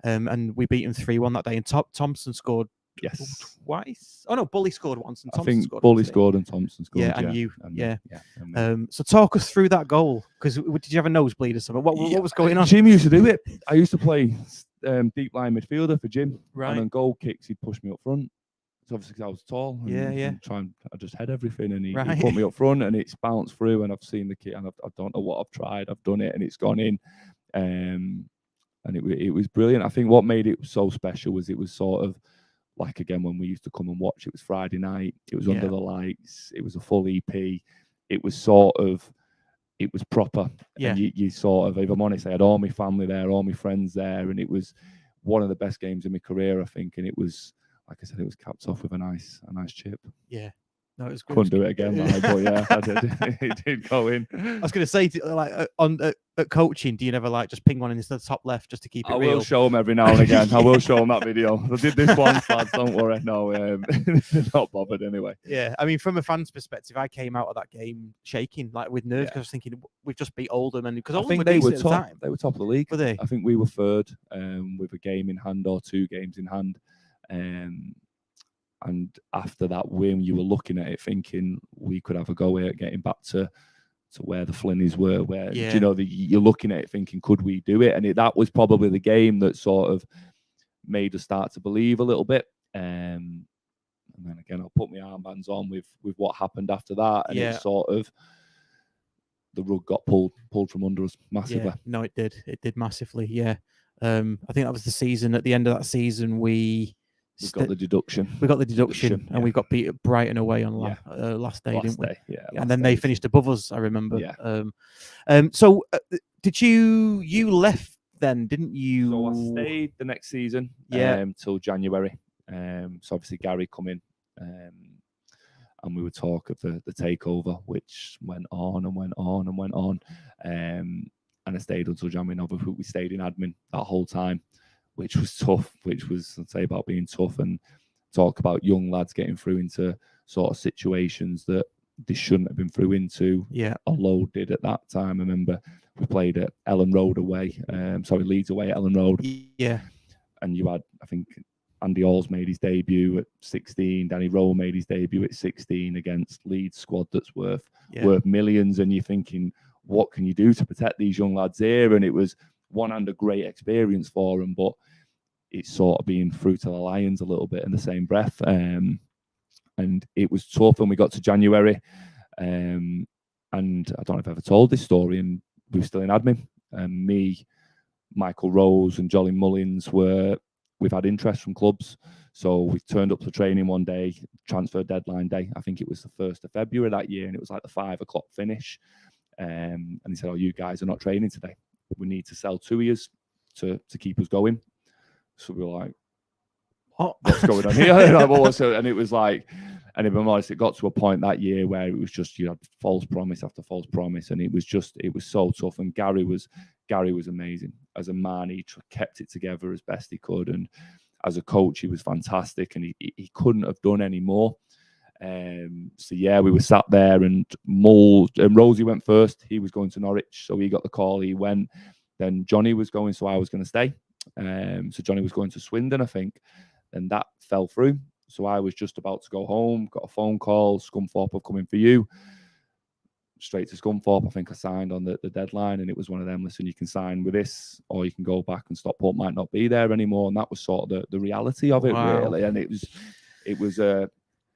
and we beat him 3-1 that day. And Thompson scored twice. Oh no, Bully scored once, and Thompson scored. Bully scored and Thompson scored. Yeah, and you. So talk us through that goal, because did you have a nosebleed or something? What was going on? Jim used to do it. I used to play deep line midfielder for Jim. Right. And on goal kicks, he'd push me up front. So obviously, 'cause I was tall. And I just head everything, and he put me up front, and it's bounced through. And I've seen the kit, and I don't know what I've tried. I've done it, and it's gone in. And it was brilliant. I think what made it so special was it was sort of like, again, when we used to come and watch, it was Friday night, it was under the lights, it was a full EP, it was proper. Yeah. And you sort of, if I'm honest, I had all my family there, all my friends there, and it was one of the best games in my career, I think. And it was, like I said, it was capped off with a nice chip. Yeah. No, it was good. Couldn't do it again, but yeah, I did. It did go in. I was going to say, at coaching, do you never just ping one into the top left just to keep it real? I will show them every now and again. I will show them that video. I did this once, lads. Don't worry. No, they're not bothered anyway. Yeah, I mean, from a fan's perspective, I came out of that game shaking, with nerves, because I was thinking we've just beat Oldham, and because Oldham they were at top. the time. They were top of the league. Were they? I think we were third, with a game in hand or 2 games in hand. And after that win, you were looking at it thinking we could have a go at getting back to where the Flinnies were. Where you're looking at it thinking, could we do it? And that was probably the game that sort of made us start to believe a little bit. And then again, I'll put my armbands on with what happened after that, and it sort of, the rug got pulled from under us massively. Yeah, no, it did massively. Yeah, I think that was the season. At the end of that season, we got the deduction. And we got beat at Brighton away on last day, didn't we? And then they finished above us, I remember. Yeah. So did you left then, didn't you? So I stayed the next season, till January. So obviously Gary come in, and we would talk of the takeover, which went on and went on and went on. And I stayed until January. Obviously, we stayed in admin that whole time, which was tough, I'd say, about being tough, and talk about young lads getting through into sort of situations that they shouldn't have been through into. Yeah. A load did at that time. I remember we played at Ellen Road away, Leeds away at Ellen Road. Yeah. And you had, I think, Andy Halls made his debut at 16, Danny Rowe made his debut at 16 against Leeds squad that's worth millions, and you're thinking, what can you do to protect these young lads here? And it was one hand a great experience for them, but it's sort of being through to the lions a little bit in the same breath. And it was tough when we got to January. And I don't know if I've ever told this story, and we were still in admin. And me, Michael Rose and Jolly Mullins we've had interest from clubs. So we turned up to training one day, transfer deadline day. I think it was the 1st of February that year, and it was like the 5 o'clock finish. And he said, "Oh, you guys are not training today. We need to sell 2 years to keep us going." So we were like, what's going on here? And it was like, and if I'm honest, it got to a point that year where it was just, you had false promise after false promise, and it was so tough. And Gary was amazing as a man. He kept it together as best he could, and as a coach, he was fantastic, and he couldn't have done any more. So yeah, we were sat there, and Rosie went first. He was going to Norwich, so he got the call. He went. Then Johnny was going, so I was going to stay. So Johnny was going to Swindon, I think, and that fell through. So I was just about to go home, got a phone call, Scunthorpe are coming for you. Straight to Scunthorpe. I think I signed on the deadline, and it was one of them, listen, you can sign with this, or you can go back, and Stockport might not be there anymore. And that was sort of the reality of it, really. And it was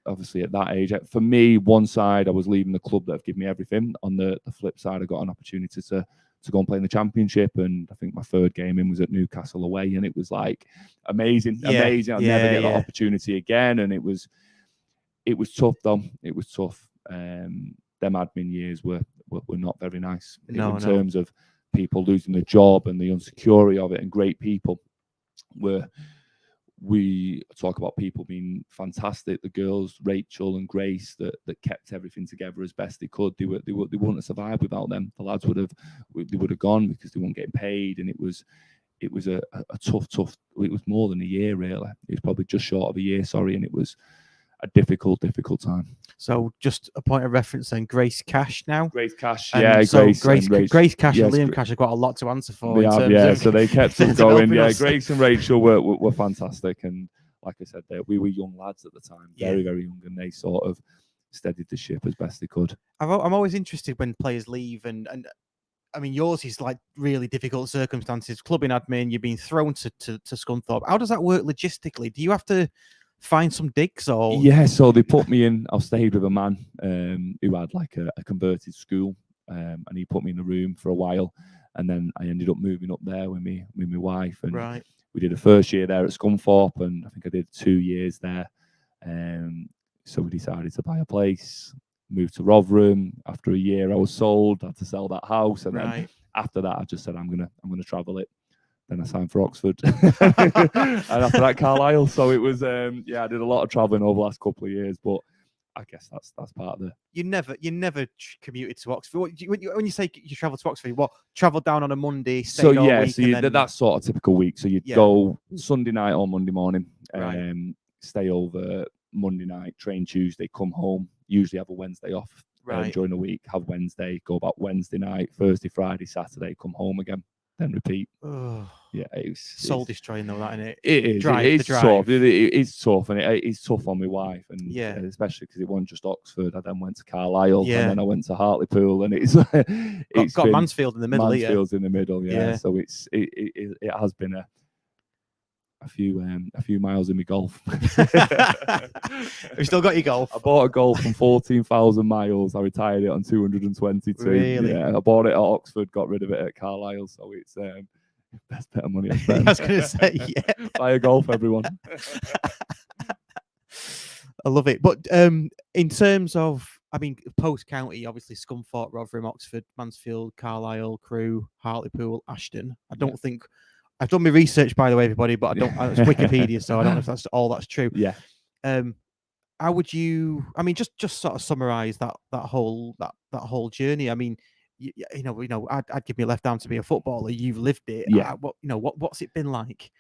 obviously at that age. For me, one side, I was leaving the club that have given me everything. On the flip side, I got an opportunity to go and play in the Championship, and I think my third game in was at Newcastle away, and it was like amazing. I'll never get that opportunity again, and it was tough though. It was tough. Them admin years were not very nice in terms of people losing their job and the insecurity of it, and great people. We talk about people being fantastic. The girls, Rachel and Grace, that kept everything together as best they could. They wouldn't have survived without them. The lads would have gone because they weren't getting paid, and it was a tough. It was more than a year really. It was probably just short of a year. Sorry, and it was a difficult time. So just a point of reference then, Grace Cash now. Grace Cash, so Grace Cash and Liam Cash have got a lot to answer for. So they kept us going. Yeah, Grace and Rachel were fantastic, and like I said, we were young lads at the time, very young, and they sort of steadied the ship as best they could. I'm always interested when players leave, and I mean, yours is like really difficult circumstances. Clubbing admin, you've been thrown to Scunthorpe. How does that work logistically? Do you have to find some digs or? Yeah, so they put me in. I stayed with a man who had like a converted school, and he put me in a room for a while, and then I ended up moving up there with my wife, and we did a first year there at Scunthorpe, and I think I did 2 years there. So we decided to buy a place, moved to Rotherham. After a year, I was sold. I had to sell that house, and then after that, I just said I'm gonna travel it. Then I signed for Oxford, and after that, Carlisle. So it was, I did a lot of travelling over the last couple of years, but I guess that's part of the. You never commuted to Oxford. When you say you travel to Oxford, what, travel down on a Monday? So that's sort of typical week. So you'd go Sunday night or Monday morning, stay over Monday night, train Tuesday, come home. Usually have a Wednesday off during the week. Have Wednesday, go back Wednesday night, Thursday, Friday, Saturday, come home again. Then repeat. Yeah, it's soul destroying though, that, isn't it? It is. It's tough. It's tough, and it's tough on my wife, and especially because it wasn't just Oxford. I then went to Carlisle, and then I went to Hartlepool, and it's got Mansfield in the middle. Mansfield's in the middle, So it has been a few miles in my golf. Have you still got your golf? I bought a golf from 14,000 miles. I retired it on 222. Really? Yeah, I bought it at Oxford, got rid of it at Carlisle. So it's best bit of money I spent. I was going to say, buy a golf, everyone. I love it. But in terms of, I mean, post county, obviously Scunthorpe, Rotherham, Oxford, Mansfield, Carlisle, Crewe, Hartlepool, Ashton. I don't think. I've done my research, by the way, everybody, but I don't. It's Wikipedia, so I don't know if that's all that's true. Yeah. How would you? I mean, just sort of summarize that whole journey. I mean, you know, I'd give my left arm to be a footballer. You've lived it. Yeah. What's it been like?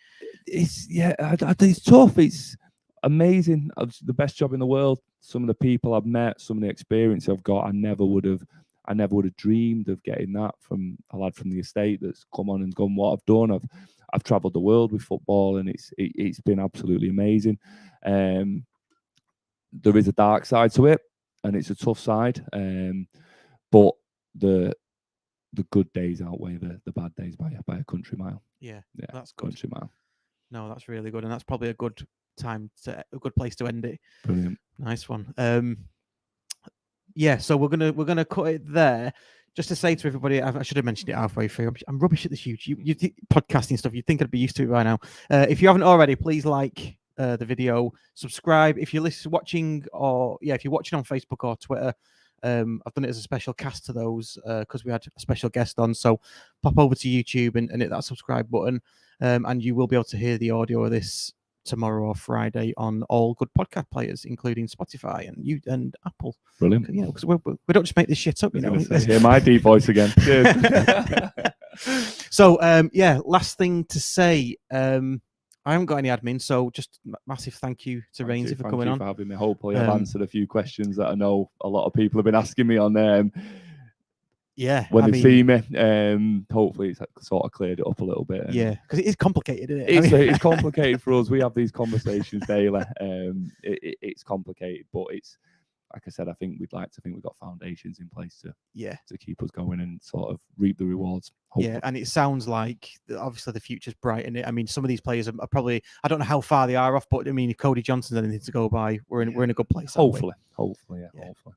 It's tough. It's amazing. The best job in the world. Some of the people I've met, some of the experience I've got, I never would have dreamed of getting that from a lad from the estate that's come on and done what I've done. I've travelled the world with football, and it's been absolutely amazing. There is a dark side to it, and it's a tough side. But the good days outweigh the bad days by a country mile. Yeah, that's good. Country mile. No, that's really good, and that's probably a good place to end it. Brilliant. Nice one. So we're gonna cut it there. Just to say to everybody, I should have mentioned it halfway through. I'm rubbish at this YouTube podcasting stuff. You'd think I'd be used to it by now. If you haven't already, please like the video, subscribe. If you're watching on Facebook or Twitter, I've done it as a special cast to those because we had a special guest on. So pop over to YouTube and hit that subscribe button, and you will be able to hear the audio of this tomorrow or Friday on all good podcast players, including Spotify and Apple. Brilliant. You know, because we don't just make this shit up. You know, hear my deep voice again. Cheers. So last thing to say. I haven't got any admin, so just massive thank you to Raynes for coming on. For having me. Hopefully, I've answered a few questions that I know a lot of people have been asking me on there. When they see me, hopefully it's sort of cleared it up a little bit. Because it is complicated, isn't it? It's complicated for us. We have these conversations daily. It's complicated, but like I said, I think we'd like to think we've got foundations in place to Yeah. to keep us going and sort of reap the rewards. Hopefully. Yeah, and it sounds like obviously the future's bright in it. I mean, some of these players are probably, I don't know how far they are off, but I mean, if Cody Johnson's anything to go by, we're in a good place. aren't we? Hopefully.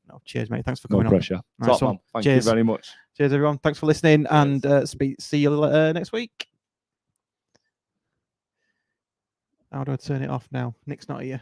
No, cheers, mate. Thanks for No coming pressure. on. Nice Top one. man. Thank Cheers. you very much. Cheers, everyone. Thanks for listening, and see you next week. How do I turn it off now? Nick's not here.